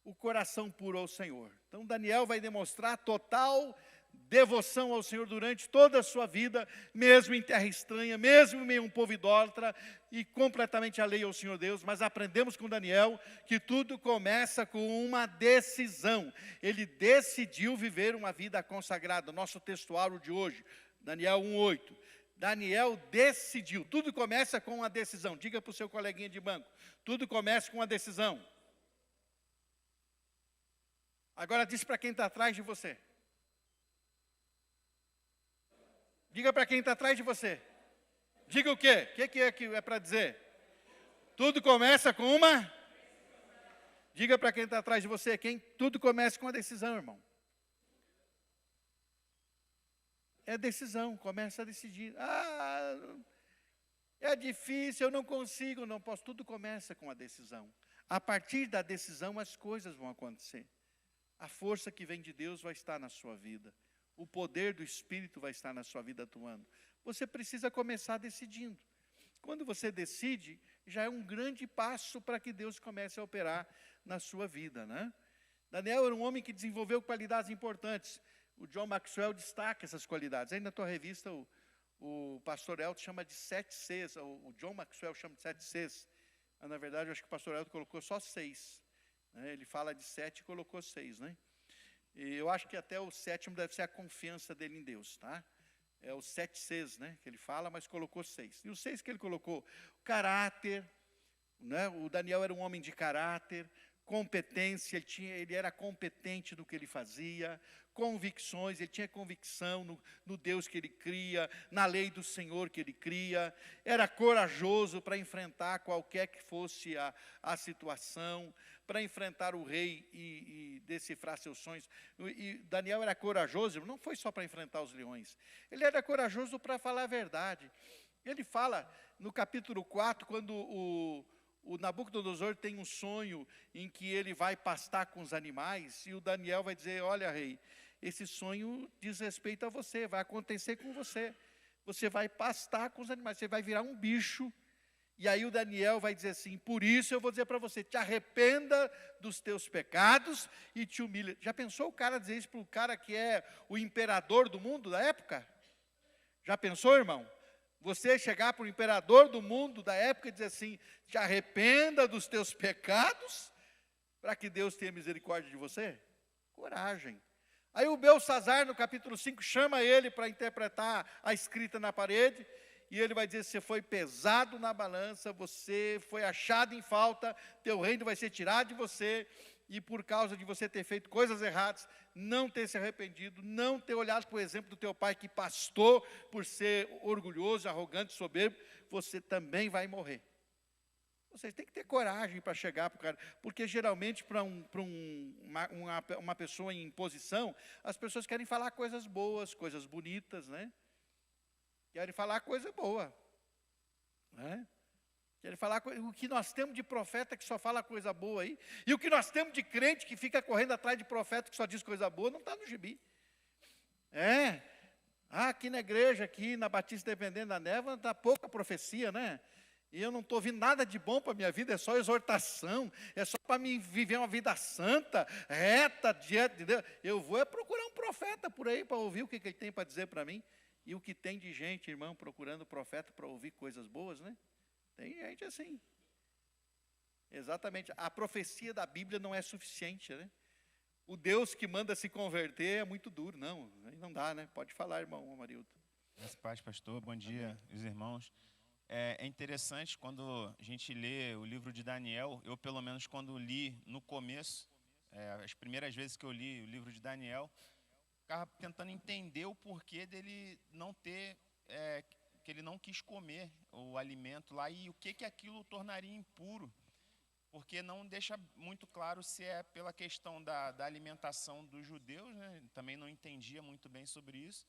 o coração puro ao Senhor. Então Daniel vai demonstrar total devoção ao Senhor durante toda a sua vida, mesmo em terra estranha, mesmo em meio a um povo idólatra, e completamente alheio ao Senhor Deus. Mas aprendemos com Daniel que tudo começa com uma decisão. Ele decidiu viver uma vida consagrada. Nosso textuário de hoje, Daniel 1:8. Daniel decidiu. Tudo começa com uma decisão. Diga para o seu coleguinha de banco. Tudo começa com uma decisão. Agora diz para quem está atrás de você. Diga para quem está atrás de você. Diga o quê? O que é para dizer? Tudo começa com uma... Diga para quem está atrás de você. Tudo começa com uma decisão, irmão. É decisão, começa a decidir. É difícil, eu não consigo, não posso. Tudo começa com a decisão. A partir da decisão, as coisas vão acontecer. A força que vem de Deus vai estar na sua vida. O poder do Espírito vai estar na sua vida atuando. Você precisa começar decidindo. Quando você decide, já é um grande passo para que Deus comece a operar na sua vida, né? Daniel era um homem que desenvolveu qualidades importantes. O John Maxwell destaca essas qualidades. Aí na tua revista, o pastor Elton chama de 7 Cs. O John Maxwell chama de 7 Cs. Mas, na verdade, eu acho que o pastor Elton colocou só 6. Ele fala de 7 e colocou 6, né? E eu acho que até o 7º deve ser a confiança dele em Deus, tá? É os 7 Cs, né? Que ele fala, mas colocou 6. E os 6 que ele colocou, caráter, né? O Daniel era um homem de caráter, competência, ele era competente no que ele fazia, convicções, ele tinha convicção no Deus que ele cria, na lei do Senhor que ele cria, era corajoso para enfrentar qualquer que fosse a situação, para enfrentar o rei e decifrar seus sonhos. E Daniel era corajoso, não foi só para enfrentar os leões, ele era corajoso para falar a verdade. Ele fala no capítulo 4, quando o Nabucodonosor tem um sonho em que ele vai pastar com os animais, e o Daniel vai dizer, olha rei, esse sonho diz respeito a você, vai acontecer com você. Você vai pastar com os animais, você vai virar um bicho. E aí o Daniel vai dizer assim, por isso eu vou dizer para você, te arrependa dos teus pecados e te humilha. Já pensou o cara dizer isso para o cara que é o imperador do mundo da época? Já pensou, irmão? Você chegar para o imperador do mundo da época e dizer assim, te arrependa dos teus pecados, para que Deus tenha misericórdia de você? Coragem. Aí o Belsassar, no capítulo 5, chama ele para interpretar a escrita na parede, e ele vai dizer, você foi pesado na balança, você foi achado em falta, teu reino vai ser tirado de você, e por causa de você ter feito coisas erradas, não ter se arrependido, não ter olhado para o exemplo do teu pai que pastou por ser orgulhoso, arrogante, soberbo, você também vai morrer. Vocês têm que ter coragem para chegar para o cara, porque geralmente para uma pessoa em posição, as pessoas querem falar coisas boas, coisas bonitas, né? Querem falar coisa boa, né? Querem falar o que nós temos de profeta que só fala coisa boa aí, e o que nós temos de crente que fica correndo atrás de profeta que só diz coisa boa, não está no gibi. Aqui na igreja, aqui na Batista Dependendo da Neva, está pouca profecia, né? E eu não estou ouvindo nada de bom para a minha vida, é só exortação, é só para mim viver uma vida santa, reta, diante de Deus. Eu vou procurar um profeta por aí para ouvir o que ele tem para dizer para mim. E o que tem de gente, irmão, procurando profeta para ouvir coisas boas, né? Tem gente assim. Exatamente. A profecia da Bíblia não é suficiente, né? O Deus que manda se converter é muito duro. Não, aí não dá, né? Pode falar, irmão Amarildo. Graças a paz, pastor. Bom dia, os irmãos. É interessante quando a gente lê o livro de Daniel, eu pelo menos quando li no começo, as primeiras vezes que eu li o livro de Daniel, ficava tentando entender o porquê dele não ter, que ele não quis comer o alimento lá e o que aquilo o tornaria impuro, porque não deixa muito claro se é pela questão da alimentação dos judeus, né? Também não entendia muito bem sobre isso,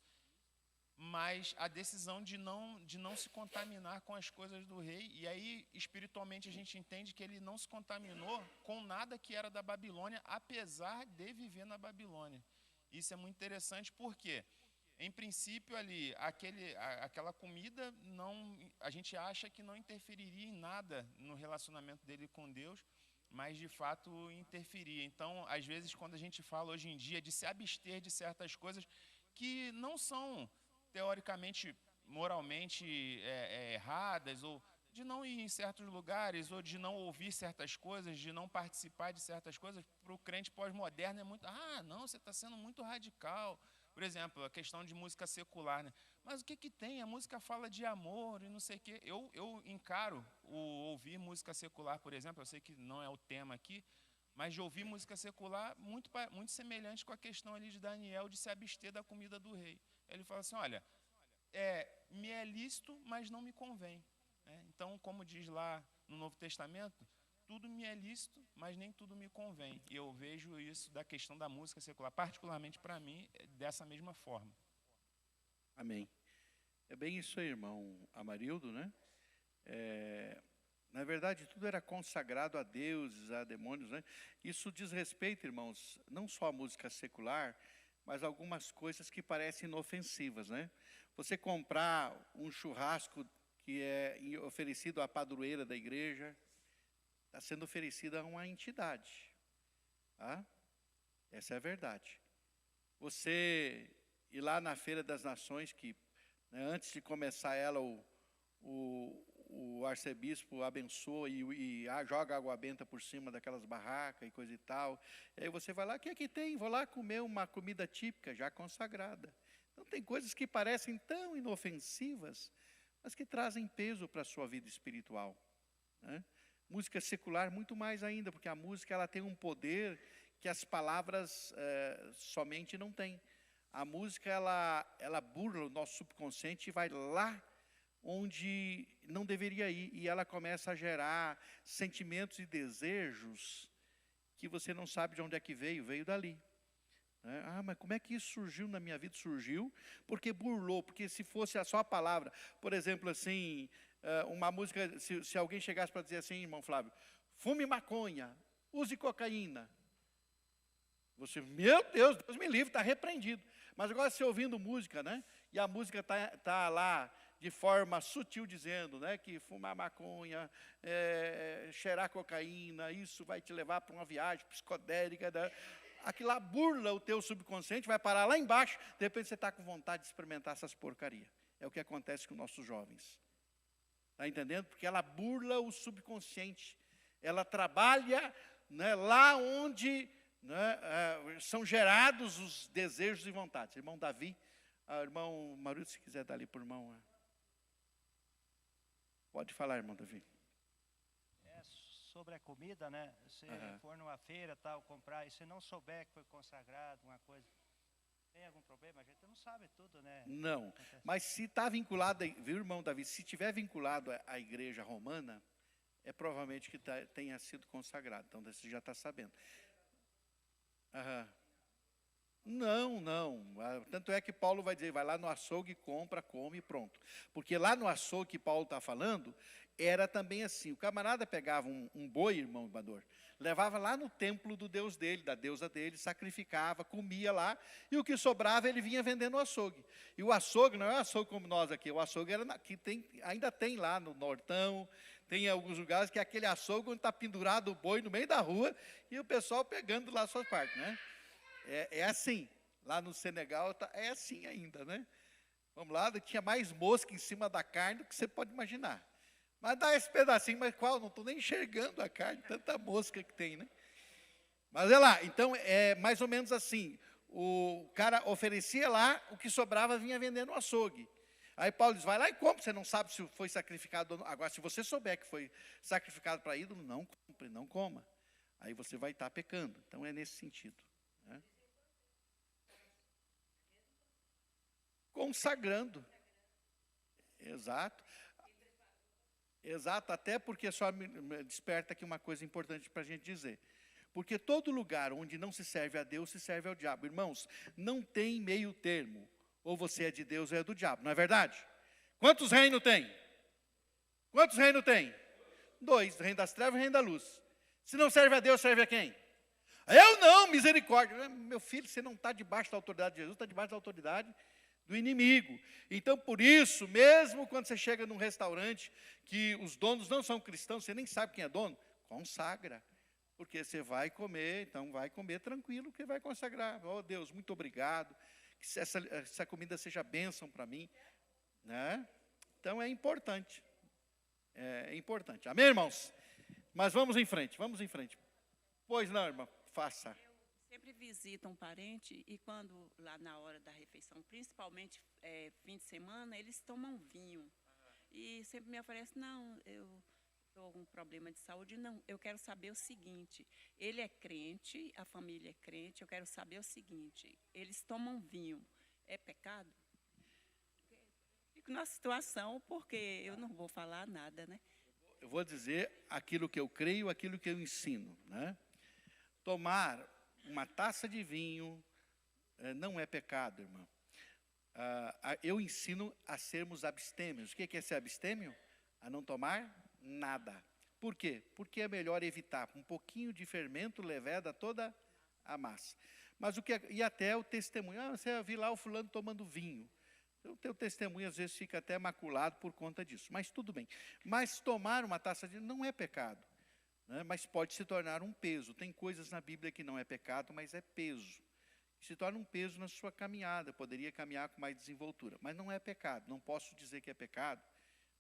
mas a decisão de não se contaminar com as coisas do rei. E aí, espiritualmente, a gente entende que ele não se contaminou com nada que era da Babilônia, apesar de viver na Babilônia. Isso é muito interessante porque, em princípio, ali, aquela comida, a gente acha que não interferiria em nada no relacionamento dele com Deus, mas, de fato, interferia. Então, às vezes, quando a gente fala hoje em dia de se abster de certas coisas que não são teoricamente, moralmente erradas, ou de não ir em certos lugares, ou de não ouvir certas coisas, de não participar de certas coisas, para o crente pós-moderno é muito, não, você está sendo muito radical. Por exemplo, a questão de música secular, né? Mas o que tem? A música fala de amor e não sei o quê. Eu encaro o ouvir música secular, por exemplo, eu sei que não é o tema aqui, mas de ouvir música secular muito semelhante com a questão ali de Daniel, de se abster da comida do rei. Ele fala assim, olha, me é lícito, mas não me convém. Então, como diz lá no Novo Testamento, tudo me é lícito, mas nem tudo me convém. E eu vejo isso da questão da música secular, particularmente para mim, dessa mesma forma. Amém. É bem isso aí, irmão Amarildo, né? Na verdade, tudo era consagrado a deuses, a demônios, né? Isso diz respeito, irmãos, não só à música secular, mas algumas coisas que parecem inofensivas, né? Você comprar um churrasco que é oferecido à padroeira da igreja, está sendo oferecido a uma entidade, tá? Essa é a verdade. Você ir lá na Feira das Nações, que, né, antes de começar ela, o arcebispo abençoa e joga água benta por cima daquelas barracas e coisa e tal. E aí você vai lá, o que é que tem? Vou lá comer uma comida típica, já consagrada. Então tem coisas que parecem tão inofensivas, mas que trazem peso para a sua vida espiritual, né? Música secular muito mais ainda, porque a música ela tem um poder que as palavras somente não têm. A música ela burla o nosso subconsciente e vai lá onde não deveria ir, e ela começa a gerar sentimentos e desejos que você não sabe de onde é que veio dali. Mas como é que isso surgiu na minha vida? Surgiu porque burlou, porque se fosse só a palavra, por exemplo, assim, uma música, se alguém chegasse para dizer assim, irmão Flávio, fume maconha, use cocaína, você, meu Deus me livre, está repreendido. Mas agora você ouvindo música, né? E a música tá lá de forma sutil dizendo, né, que fumar maconha, cheirar cocaína, isso vai te levar para uma viagem psicodélica, né? Aquilo lá burla o teu subconsciente, vai parar lá embaixo, de repente você está com vontade de experimentar essas porcarias. É o que acontece com nossos jovens. Está entendendo? Porque ela burla o subconsciente. Ela trabalha, né, lá onde, né, são gerados os desejos e vontades. Irmão Davi, irmão Maruto, se quiser dar ali para o irmão. Pode falar, irmão Davi. Sobre a comida, né? Se for numa feira, tal, comprar, e se não souber que foi consagrado, uma coisa, tem algum problema? A gente não sabe tudo, né? Não, mas se está vinculado, viu, irmão Davi, se estiver vinculado à igreja romana, é provavelmente que tenha sido consagrado. Então, você já está sabendo. Aham. Não, não. Tanto é que Paulo vai dizer, vai lá no açougue, compra, come e pronto. Porque lá no açougue que Paulo está falando, era também assim. O camarada pegava um boi, irmão Bador, levava lá no templo do deus dele, da deusa dele, sacrificava, comia lá, e o que sobrava ele vinha vendendo no açougue. E o açougue não é açougue como nós aqui, o açougue era que ainda tem lá no Nortão, tem alguns lugares que é aquele açougue onde está pendurado o boi no meio da rua, e o pessoal pegando lá suas partes, né? É assim, lá no Senegal é assim ainda, né? Vamos lá, tinha mais mosca em cima da carne do que você pode imaginar. Mas dá esse pedacinho, mas qual? Não estou nem enxergando a carne, tanta mosca que tem, né? Mas é lá, então é mais ou menos assim, o cara oferecia lá, o que sobrava vinha vender no açougue. Aí Paulo diz, vai lá e compra, você não sabe se foi sacrificado ou não. Agora, se você souber que foi sacrificado para ídolo, não compre, não coma. Aí você vai estar pecando. Então é nesse sentido, né? Consagrando. Exato. Exato, até porque só me desperta aqui uma coisa importante para a gente dizer. Porque todo lugar onde não se serve a Deus, se serve ao diabo. Irmãos, não tem meio termo. Ou você é de Deus ou é do diabo, não é verdade? Quantos reinos tem? Quantos reinos tem? 2, reino das trevas e reino da luz. Se não serve a Deus, serve a quem? Eu não, misericórdia. Meu filho, você não está debaixo da autoridade de Jesus, está debaixo da autoridade do inimigo. Então, por isso, mesmo quando você chega num restaurante que os donos não são cristãos, você nem sabe quem é dono, consagra. Porque você vai comer, então vai comer tranquilo, porque vai consagrar. Oh, Deus, muito obrigado, que essa comida seja bênção para mim, né? Então, é importante. É importante. Amém, irmãos? Mas vamos em frente, vamos em frente. Pois não, irmã, faça. Sempre visito um parente e quando lá na hora da refeição, principalmente fim de semana, eles tomam vinho. E sempre me oferecem, não, eu estou com um problema de saúde. Não, eu quero saber o seguinte, ele é crente, a família é crente, eu quero saber o seguinte, eles tomam vinho, é pecado? Fico na situação porque eu não vou falar nada, né? Eu vou dizer aquilo que eu creio, aquilo que eu ensino, né? Tomar uma taça de vinho não é pecado, irmão. Eu ensino a sermos abstêmios. O que é ser abstêmio? A não tomar nada. Por quê? Porque é melhor evitar. Um pouquinho de fermento leveda toda a massa. Mas e até o testemunho. Você viu lá o fulano tomando vinho. O teu testemunho às vezes fica até maculado por conta disso. Mas tudo bem. Mas tomar uma taça de vinho não é pecado. Né? Mas pode se tornar um peso. Tem coisas na Bíblia que não é pecado, mas é peso. Se torna um peso na sua caminhada. Poderia caminhar com mais desenvoltura. Mas não é pecado. Não posso dizer que é pecado,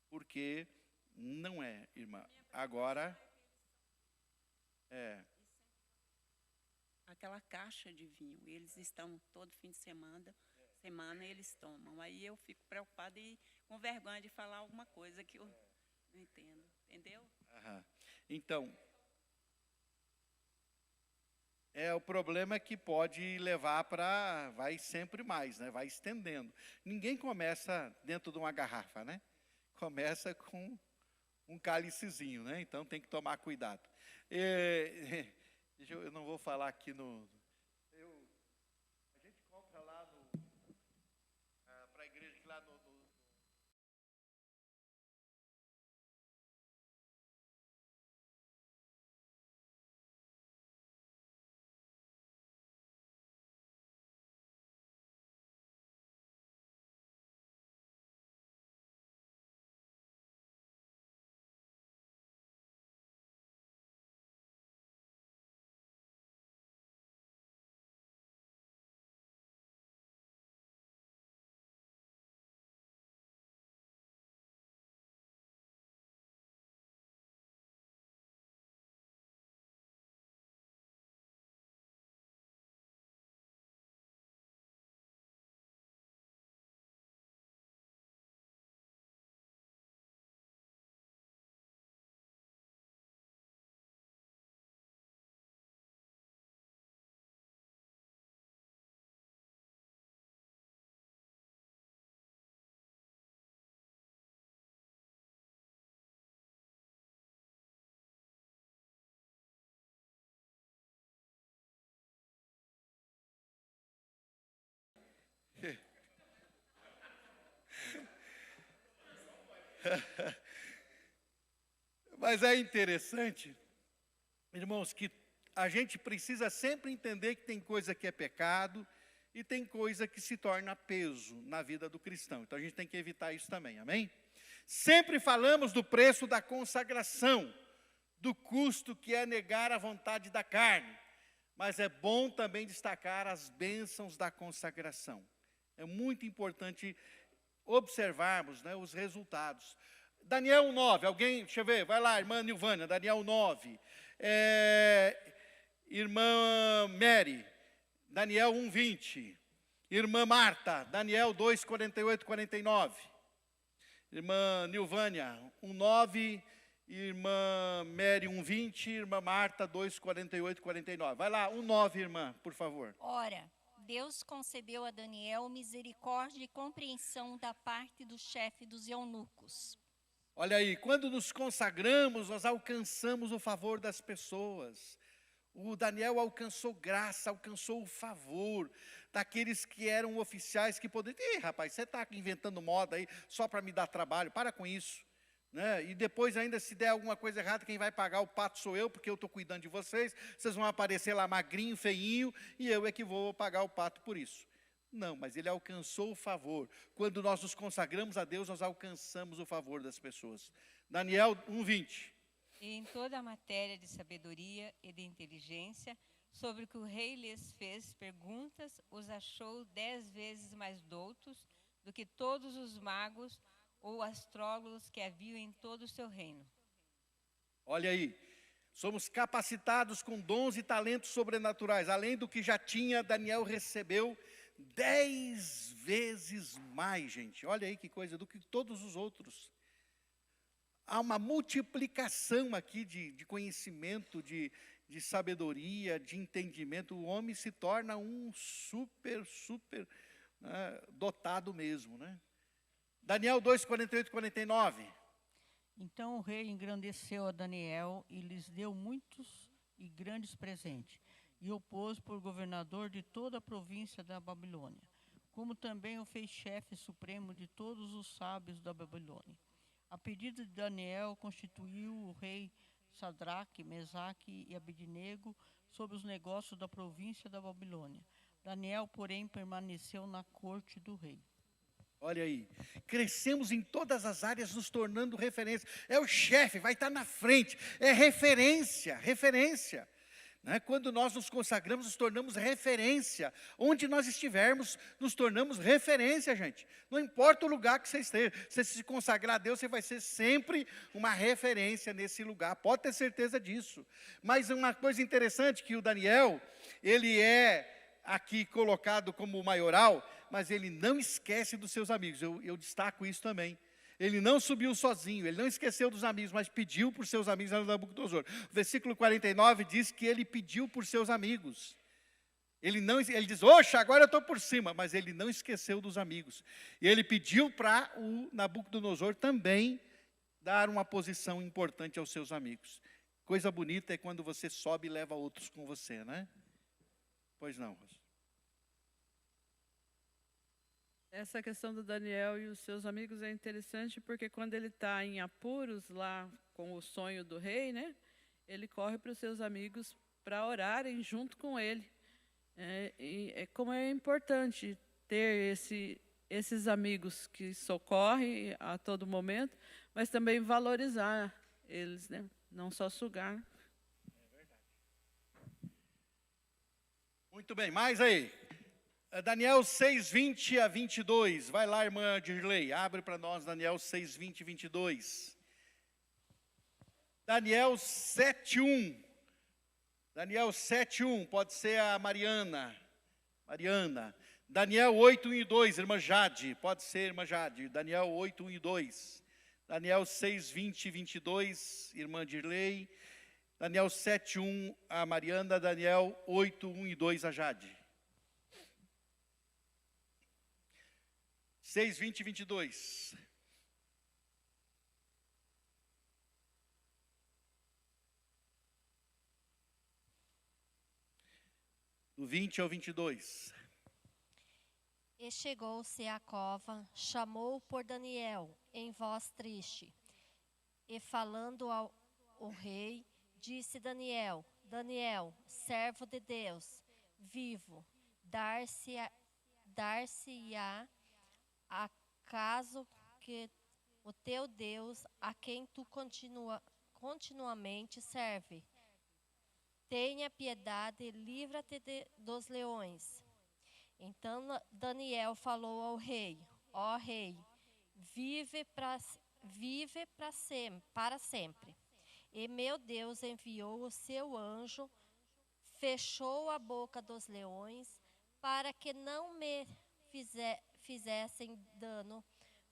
porque não é, irmã. Agora, aquela caixa de vinho, eles estão todo fim de semana eles tomam. Aí eu fico preocupada e com vergonha de falar alguma coisa que eu não entendo. Entendeu? Então, o problema é que pode levar vai sempre mais, né? Vai estendendo. Ninguém começa dentro de uma garrafa, né? Começa com um cálicezinho, né? Então tem que tomar cuidado. Eu não vou falar aqui no Mas é interessante, irmãos, que a gente precisa sempre entender que tem coisa que é pecado e tem coisa que se torna peso na vida do cristão. Então a gente tem que evitar isso também, amém? Sempre falamos do preço da consagração, do custo que é negar a vontade da carne. Mas é bom também destacar as bênçãos da consagração. É muito importante observarmos, né, os resultados. Daniel 9, alguém, deixa eu ver, vai lá, irmã Nilvânia, Daniel 9. Irmã Mary, Daniel 1:20. Irmã Marta, Daniel 2:48, 49. Irmã Nilvânia 1:9. Irmã Mary 1:20, irmã Marta 2:48, 49. Vai lá, 1:9, irmã, por favor. Ora, Deus concedeu a Daniel misericórdia e compreensão da parte do chefe dos eunucos. Olha aí, quando nos consagramos, nós alcançamos o favor das pessoas. O Daniel alcançou graça, alcançou o favor daqueles que eram oficiais que poderiam... Ih, rapaz, você está inventando moda aí só para me dar trabalho, para com isso. Né? E depois ainda se der alguma coisa errada, quem vai pagar o pato sou eu, porque eu estou cuidando de vocês. Vocês vão aparecer lá magrinho, feinho, e eu é que vou pagar o pato por isso. Não, mas ele alcançou o favor. Quando nós nos consagramos a Deus, nós alcançamos o favor das pessoas. Daniel 1:20. E em toda a matéria de sabedoria e de inteligência, sobre o que o rei lhes fez perguntas, os achou 10 vezes mais doutos do que todos os magos ou astrólogos que haviam em todo o seu reino. Olha aí, somos capacitados com dons e talentos sobrenaturais. Além do que já tinha, Daniel recebeu 10 vezes mais, gente. Olha aí que coisa, do que todos os outros. Há uma multiplicação aqui de conhecimento, de sabedoria, de entendimento. O homem se torna um super dotado mesmo, né? Daniel 2:48, 49. Então o rei engrandeceu a Daniel e lhes deu muitos e grandes presentes, e o pôs por governador de toda a província da Babilônia, como também o fez chefe supremo de todos os sábios da Babilônia. A pedido de Daniel, constituiu o rei Sadraque, Mesaque e Abednego sobre os negócios da província da Babilônia. Daniel, porém, permaneceu na corte do rei. Olha aí, crescemos em todas as áreas, nos tornando referência. É o chefe, vai estar na frente, é referência. Né? Quando nós nos consagramos, nos tornamos referência. Onde nós estivermos, nos tornamos referência, gente. Não importa o lugar que você esteja, se você se consagrar a Deus, você vai ser sempre uma referência nesse lugar. Pode ter certeza disso. Mas uma coisa interessante que o Daniel, ele é aqui colocado como maioral, mas ele não esquece dos seus amigos. Eu destaco isso também. Ele não subiu sozinho, ele não esqueceu dos amigos, mas pediu por seus amigos a Nabucodonosor. O versículo 49 diz que ele pediu por seus amigos. Ele diz, oxa, agora eu estou por cima, mas ele não esqueceu dos amigos. E ele pediu para o Nabucodonosor também dar uma posição importante aos seus amigos. Coisa bonita é quando você sobe e leva outros com você, né? Pois não, Rosa. Essa questão do Daniel e os seus amigos é interessante porque quando ele está em apuros lá com o sonho do rei, né, ele corre para os seus amigos para orarem junto com ele. Como é importante ter esses amigos que socorrem a todo momento, mas também valorizar eles, né, não só sugar. É verdade. Muito bem, mais aí. Daniel 6:20 a 22. Vai lá, irmã Dirley, abre para nós Daniel 6:20 e 22. Daniel 7:1. Daniel 7:1, pode ser a Mariana. Daniel 8:1 e 2, irmã Jade, pode ser irmã Jade. Daniel 8:1 e 2. Daniel 6:20 e 22, irmã Dirley. Daniel 7:1, a Mariana. Daniel 8:1 e 2, a Jade. 6:20 e 22. Do 20 ao 22. E chegou-se à cova, chamou por Daniel, em voz triste. E falando ao rei, disse Daniel: Daniel, servo de Deus, vivo, dar-se-á acaso que o teu Deus, a quem tu continuamente serve, tenha piedade e livra-te dos leões. Então Daniel falou ao rei: ó rei, vive para sempre. E meu Deus enviou o seu anjo, fechou a boca dos leões, para que não me fizessem dano,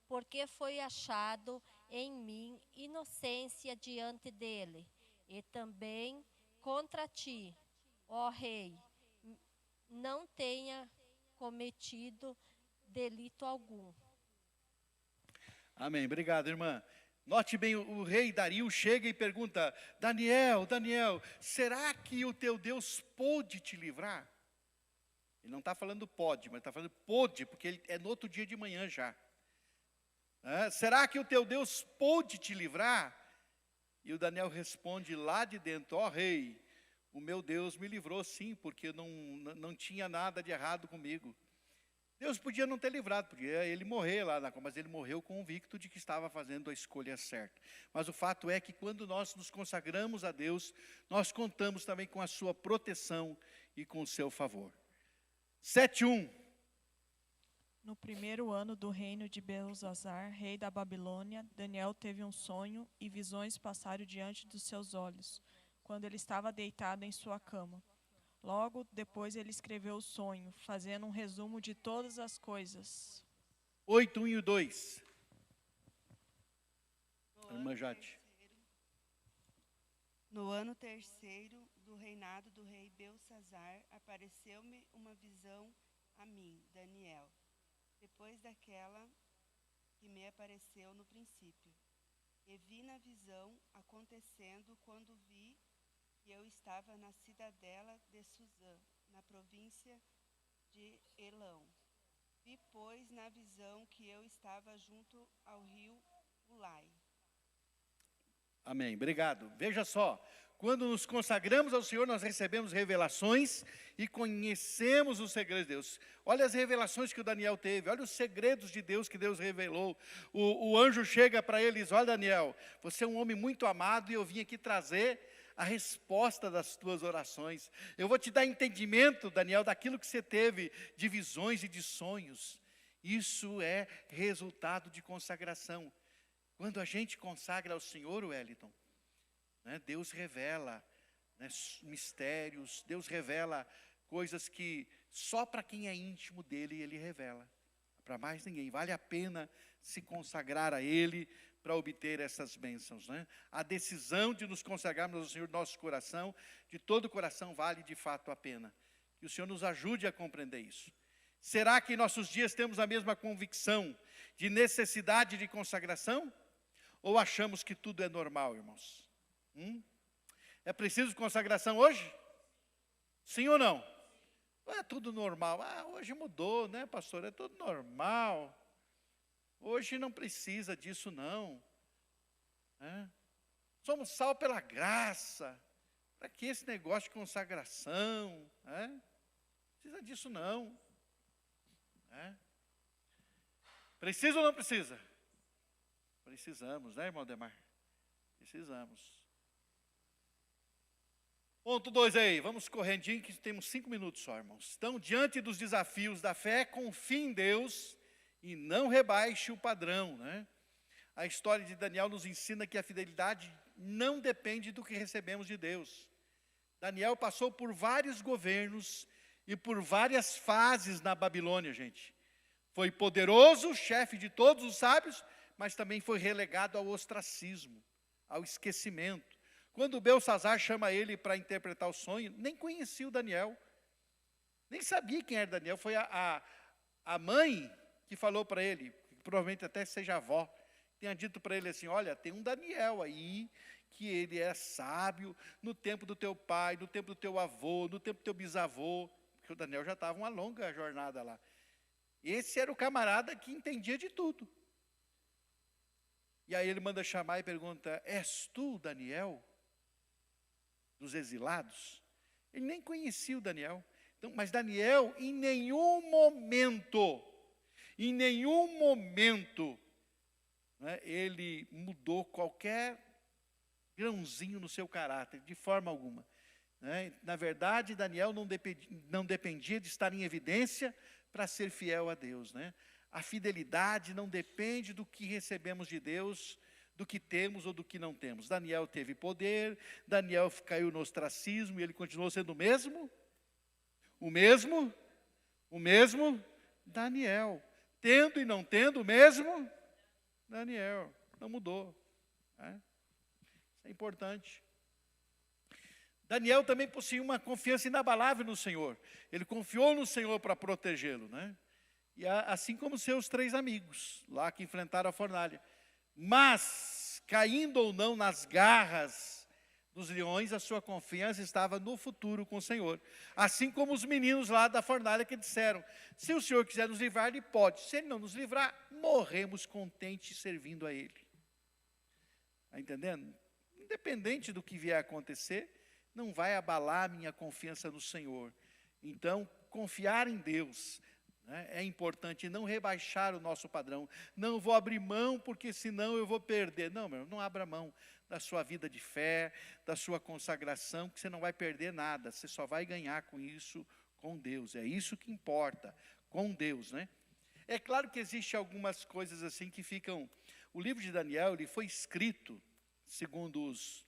porque foi achado em mim inocência diante dele, e também contra ti, ó rei, não tenha cometido delito algum. Amém. Obrigado, irmã. Note bem, o rei Dario chega e pergunta: Daniel, será que o teu Deus pôde te livrar? Ele não está falando pode, mas está falando pôde, porque ele é no outro dia de manhã já. Será que o teu Deus pôde te livrar? E o Daniel responde lá de dentro: ó rei, o meu Deus me livrou sim, porque não tinha nada de errado comigo. Deus podia não ter livrado, podia ele morrer lá, mas ele morreu convicto de que estava fazendo a escolha certa. Mas o fato é que quando nós nos consagramos a Deus, nós contamos também com a sua proteção e com o seu favor. 7:1. No primeiro ano do reino de Belzazar, rei da Babilônia, Daniel teve um sonho e visões passaram diante dos seus olhos, quando ele estava deitado em sua cama. Logo depois ele escreveu o sonho, fazendo um resumo de todas as coisas. 8:1 e 2. Irmã Jade. No ano terceiro do reinado do rei Belzazar, apareceu-me uma visão a mim, Daniel, depois daquela que me apareceu no princípio. E vi na visão acontecendo quando vi que eu estava na cidadela de Suzã, na província de Elão. Vi, pois, na visão que eu estava junto ao rio Ulai. Amém, obrigado. Veja só, quando nos consagramos ao Senhor, nós recebemos revelações e conhecemos os segredos de Deus. Olha as revelações que o Daniel teve, olha os segredos de Deus que Deus revelou. O anjo chega para ele e diz: olha, Daniel, você é um homem muito amado e eu vim aqui trazer a resposta das tuas orações. Eu vou te dar entendimento, Daniel, daquilo que você teve de visões e de sonhos. Isso é resultado de consagração. Quando a gente consagra ao Senhor, Wellington, Deus revela mistérios, Deus revela coisas que só para quem é íntimo dele, Ele revela. Para mais ninguém. Vale a pena se consagrar a Ele para obter essas bênçãos. A decisão de nos consagrarmos ao Senhor, nosso coração, de todo o coração, vale de fato a pena. Que o Senhor nos ajude a compreender isso. Será que em nossos dias temos a mesma convicção de necessidade de consagração? Ou achamos que tudo é normal, irmãos? É preciso consagração hoje? Sim ou não? É tudo normal. Hoje mudou, né, pastor? É tudo normal. Hoje não precisa disso, não. Somos salvos pela graça. Para que esse negócio de consagração? Não precisa disso, não. Precisa ou não precisa? Precisamos, né, irmão Demar? Precisamos. Ponto 2 aí, vamos correndinho que temos 5 minutos só, irmãos. Então, diante dos desafios da fé, confie em Deus e não rebaixe o padrão, A história de Daniel nos ensina que a fidelidade não depende do que recebemos de Deus. Daniel passou por vários governos e por várias fases na Babilônia, gente. Foi poderoso, chefe de todos os sábios, mas também foi relegado ao ostracismo, ao esquecimento. Quando Belzazar chama ele para interpretar o sonho, nem conhecia o Daniel, nem sabia quem era Daniel. Foi a mãe que falou para ele, provavelmente até seja a avó, tenha dito para ele assim: olha, tem um Daniel aí, que ele é sábio, no tempo do teu pai, no tempo do teu avô, no tempo do teu bisavô, porque o Daniel já estava uma longa jornada lá. Esse era o camarada que entendia de tudo. E aí ele manda chamar e pergunta: és tu, Daniel, dos exilados? Ele nem conhecia o Daniel. Então, mas Daniel, em nenhum momento, né, ele mudou qualquer grãozinho no seu caráter, de forma alguma. Né? Na verdade, Daniel não dependia de estar em evidência para ser fiel a Deus. Né? A fidelidade não depende do que recebemos de Deus, do que temos ou do que não temos. Daniel teve poder, Daniel caiu no ostracismo e ele continuou sendo o mesmo Daniel. Tendo e não tendo o mesmo Daniel. Não mudou. Né? Isso é importante. Daniel também possuía uma confiança inabalável no Senhor. Ele confiou no Senhor para protegê-lo. Né? E assim como seus 3 amigos, lá que enfrentaram a fornalha. Mas, caindo ou não nas garras dos leões, a sua confiança estava no futuro com o Senhor. Assim como os meninos lá da fornalha que disseram: se o Senhor quiser nos livrar, Ele pode. Se Ele não nos livrar, morremos contentes servindo a Ele. Está entendendo? Independente do que vier a acontecer, não vai abalar a minha confiança no Senhor. Então, confiar em Deus, né, é importante, não rebaixar o nosso padrão. Não vou abrir mão, porque senão eu vou perder. Não, meu, não abra mão da sua vida de fé, da sua consagração, que você não vai perder nada. Você só vai ganhar com isso, com Deus. É isso que importa, com Deus, né? É claro que existem algumas coisas assim que ficam... O livro de Daniel, ele foi escrito, segundo os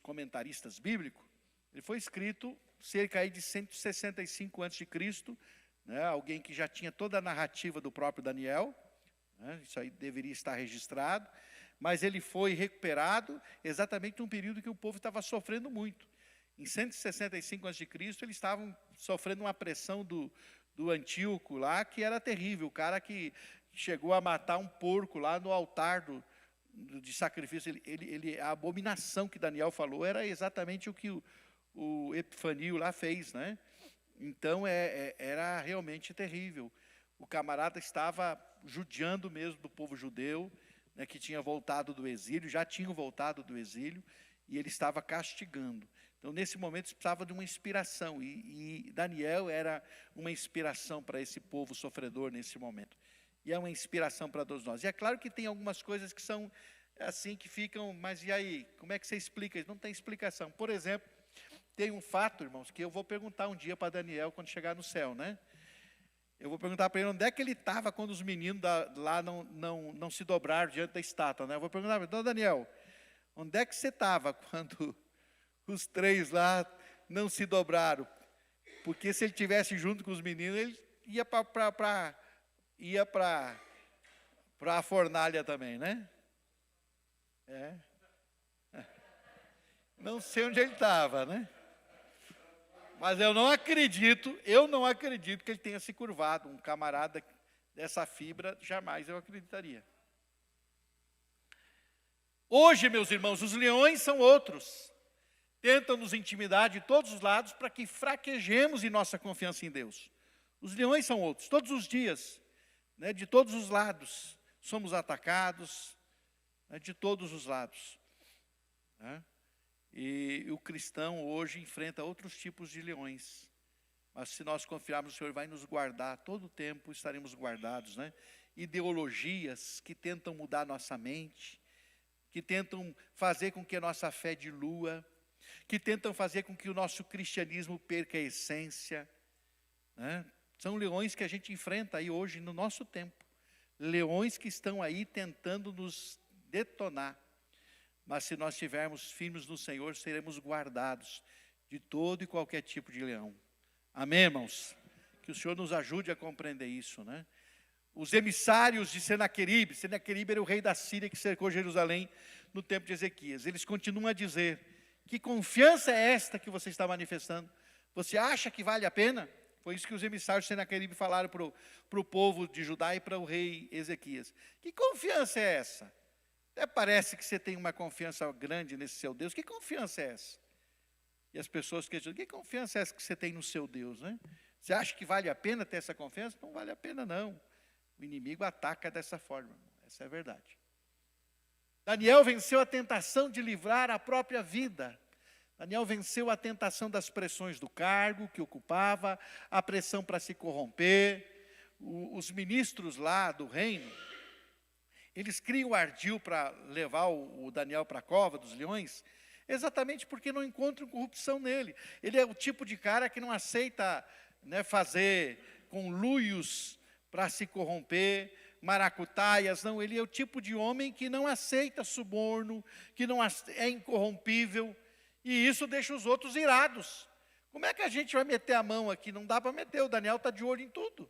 comentaristas bíblicos, ele foi escrito cerca aí de 165 a.C., né, alguém que já tinha toda a narrativa do próprio Daniel, né, isso aí deveria estar registrado, mas ele foi recuperado exatamente num período que o povo estava sofrendo muito. Em 165 a.C., eles estavam sofrendo uma pressão do Antíoco lá, que era terrível, o cara que chegou a matar um porco lá no altar de sacrifício. A abominação que Daniel falou era exatamente o que o Epifanio lá fez, né? Então, era realmente terrível. O camarada estava judiando mesmo do povo judeu, né, que tinha voltado do exílio, já tinham voltado do exílio, e ele estava castigando. Então, nesse momento, precisava de uma inspiração, e Daniel era uma inspiração para esse povo sofredor nesse momento. E é uma inspiração para todos nós. E é claro que tem algumas coisas que são assim, que ficam, mas e aí? Como é que você explica? Não tem explicação. Por exemplo, tem um fato, irmãos, que eu vou perguntar um dia para Daniel quando chegar no céu, né? Eu vou perguntar para ele onde é que ele estava quando os meninos lá não se dobraram diante da estátua, né? Eu vou perguntar para ele: Daniel, onde é que você estava quando os 3 lá não se dobraram? Porque se ele estivesse junto com os meninos, ele ia para a fornalha também, né? Não sei onde ele estava, né? Mas eu não acredito que ele tenha se curvado. Um camarada dessa fibra, jamais eu acreditaria. Hoje, meus irmãos, os leões são outros. Tentam nos intimidar de todos os lados para que fraquejemos em nossa confiança em Deus. Os leões são outros. Todos os dias, né, de todos os lados, somos atacados, né, de todos os lados. Né? E o cristão hoje enfrenta outros tipos de leões. Mas se nós confiarmos no Senhor, vai nos guardar. Todo o tempo estaremos guardados. Né? Ideologias que tentam mudar nossa mente, que tentam fazer com que a nossa fé dilua, que tentam fazer com que o nosso cristianismo perca a essência. Né? São leões que a gente enfrenta aí hoje no nosso tempo. Leões que estão aí tentando nos detonar. Mas se nós estivermos firmes no Senhor, seremos guardados de todo e qualquer tipo de leão. Amém, irmãos? Que o Senhor nos ajude a compreender isso, né? Os emissários de Senaqueribe era o rei da Síria que cercou Jerusalém no tempo de Ezequias. Eles continuam a dizer: que confiança é esta que você está manifestando? Você acha que vale a pena? Foi isso que os emissários de Senaqueribe falaram para o povo de Judá e para o rei Ezequias. Que confiança é essa? Até parece que você tem uma confiança grande nesse seu Deus. Que confiança é essa? E as pessoas questionam: que confiança é essa que você tem no seu Deus, né? Você acha que vale a pena ter essa confiança? Não vale a pena, não. O inimigo ataca dessa forma. Essa é a verdade. Daniel venceu a tentação de livrar a própria vida. Daniel venceu a tentação das pressões do cargo que ocupava, a pressão para se corromper. Os ministros lá do reino, eles criam ardil para levar o Daniel para a cova dos leões, exatamente porque não encontram corrupção nele. Ele é o tipo de cara que não aceita, né, fazer conluios para se corromper, maracutaias, não. Ele é o tipo de homem que não aceita suborno, que não é incorrompível, e isso deixa os outros irados. Como é que a gente vai meter a mão aqui? Não dá para meter, o Daniel está de olho em tudo.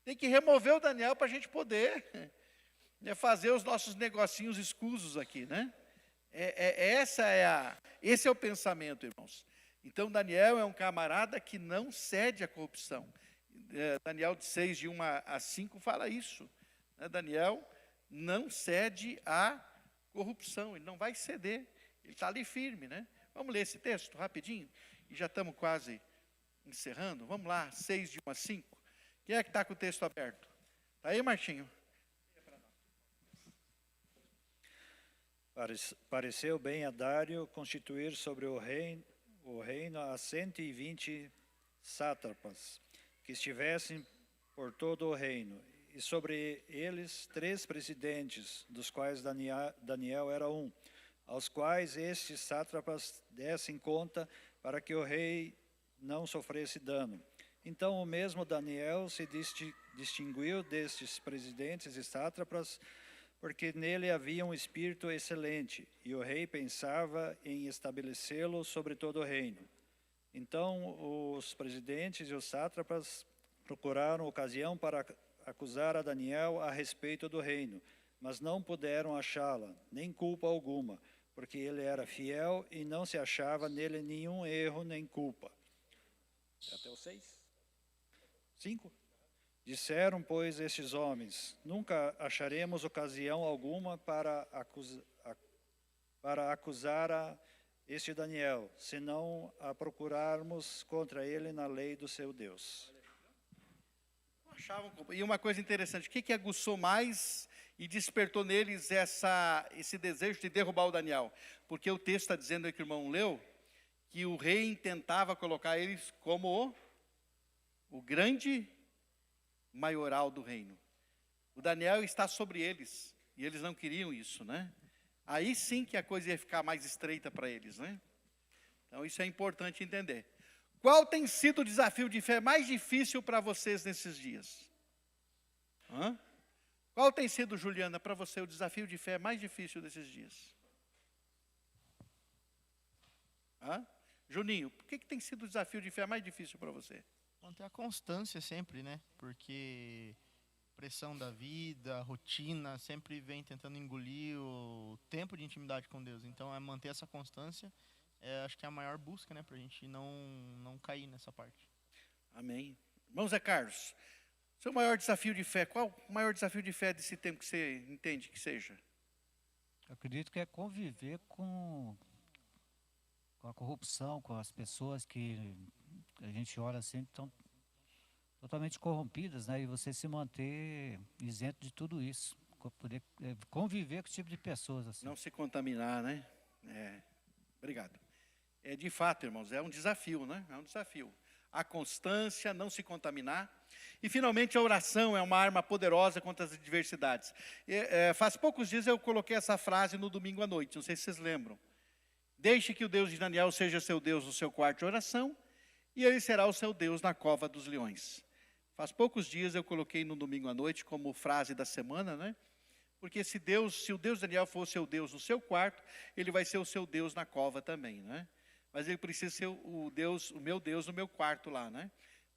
Tem que remover o Daniel para a gente poder fazer os nossos negocinhos escusos aqui, né? Esse é o pensamento, irmãos. Então, Daniel é um camarada que não cede à corrupção. Daniel 6, de 1 a 5, fala isso. Daniel não cede à corrupção, ele não vai ceder, ele está ali firme, né? Vamos ler esse texto rapidinho, e já estamos quase encerrando. Vamos lá, 6, de 1 a 5. Quem é que está com o texto aberto? Está aí, Martinho? Pareceu bem a Dário constituir sobre o reino a 120 sátrapas, que estivessem por todo o reino, e sobre eles 3 presidentes, dos quais Daniel era um, aos quais estes sátrapas dessem conta para que o rei não sofresse dano. Então o mesmo Daniel se distinguiu destes presidentes e sátrapas, porque nele havia um espírito excelente, e o rei pensava em estabelecê-lo sobre todo o reino. Então os presidentes e os sátrapas procuraram ocasião para acusar a Daniel a respeito do reino, mas não puderam achá-la, nem culpa alguma, porque ele era fiel e não se achava nele nenhum erro nem culpa. Até o 6? 5? Disseram, pois, estes homens: nunca acharemos ocasião alguma para acusar este Daniel, senão a procurarmos contra ele na lei do seu Deus. E uma coisa interessante, o que aguçou mais e despertou neles esse desejo de derrubar o Daniel? Porque o texto está dizendo aí que o irmão leu, que o rei tentava colocar eles como o grande maioral do reino. O Daniel está sobre eles, e eles não queriam isso, né? Aí sim que a coisa ia ficar mais estreita para eles, né? Então isso é importante entender. Qual tem sido o desafio de fé mais difícil para vocês nesses dias? Qual tem sido, Juliana, para você o desafio de fé mais difícil desses dias? Juninho, por que tem sido o desafio de fé mais difícil para você? Manter a constância sempre, né? Porque pressão da vida, rotina, sempre vem tentando engolir o tempo de intimidade com Deus. Então, manter essa constância, acho que é a maior busca, né? Para a gente não cair nessa parte. Amém. Irmão Zé Carlos, seu maior desafio de fé, qual o maior desafio de fé desse tempo que você entende que seja? Eu acredito que é conviver com a corrupção, com as pessoas que a gente olha assim, estão totalmente corrompidas, né? E você se manter isento de tudo isso, poder conviver com esse tipo de pessoas assim. Não se contaminar, né? Obrigado. De fato, irmãos, é um desafio, né? É um desafio. A constância, não se contaminar. E, finalmente, a oração é uma arma poderosa contra as adversidades. Faz poucos dias eu coloquei essa frase no domingo à noite, não sei se vocês lembram. Deixe que o Deus de Daniel seja seu Deus no seu quarto de oração, e ele será o seu Deus na cova dos leões. Faz poucos dias eu coloquei no domingo à noite como frase da semana, né? Porque se o Deus de Daniel for o seu Deus no seu quarto, ele vai ser o seu Deus na cova também, né? Mas ele precisa ser o meu Deus no meu quarto lá, né?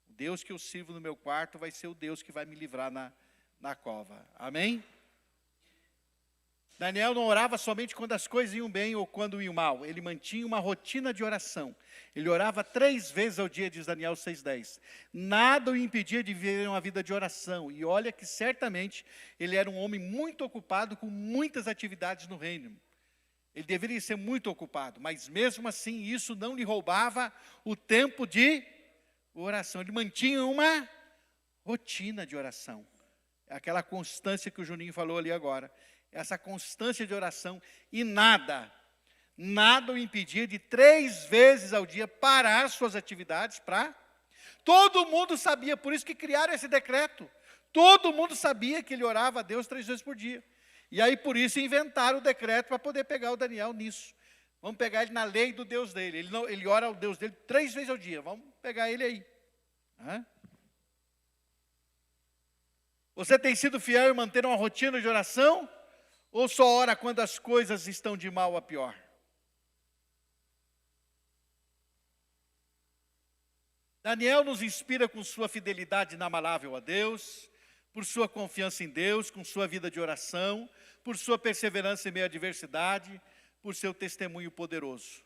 O Deus que eu sirvo no meu quarto vai ser o Deus que vai me livrar na cova. Amém? Daniel não orava somente quando as coisas iam bem ou quando iam mal. Ele mantinha uma rotina de oração. Ele orava 3 vezes ao dia, diz Daniel 6,10. Nada o impedia de viver uma vida de oração. E olha que certamente ele era um homem muito ocupado com muitas atividades no reino. Ele deveria ser muito ocupado, mas mesmo assim isso não lhe roubava o tempo de Oração. Ele mantinha uma rotina de oração. Aquela constância que o Juninho falou ali agora. Essa constância de oração. E nada o impedia de 3 vezes ao dia parar suas atividades para... Todo mundo sabia, por isso que criaram esse decreto. Todo mundo sabia que ele orava a Deus 3 vezes por dia. E aí, por isso, inventaram o decreto para poder pegar o Daniel nisso. Vamos pegar ele na lei do Deus dele. Ele ora ao Deus dele 3 vezes ao dia. Vamos pegar ele aí. Você tem sido fiel em manter uma rotina de oração? Ou só ora quando as coisas estão de mal a pior? Daniel nos inspira com sua fidelidade inabalável a Deus, por sua confiança em Deus, com sua vida de oração, por sua perseverança em meio à adversidade, por seu testemunho poderoso.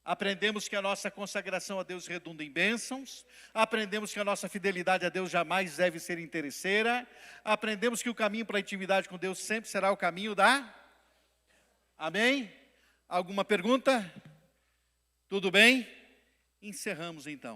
Aprendemos que a nossa consagração a Deus redunda em bênçãos, aprendemos que a nossa fidelidade a Deus jamais deve ser interesseira, aprendemos que o caminho para a intimidade com Deus sempre será o caminho da... Amém? Alguma pergunta? Tudo bem? Encerramos então.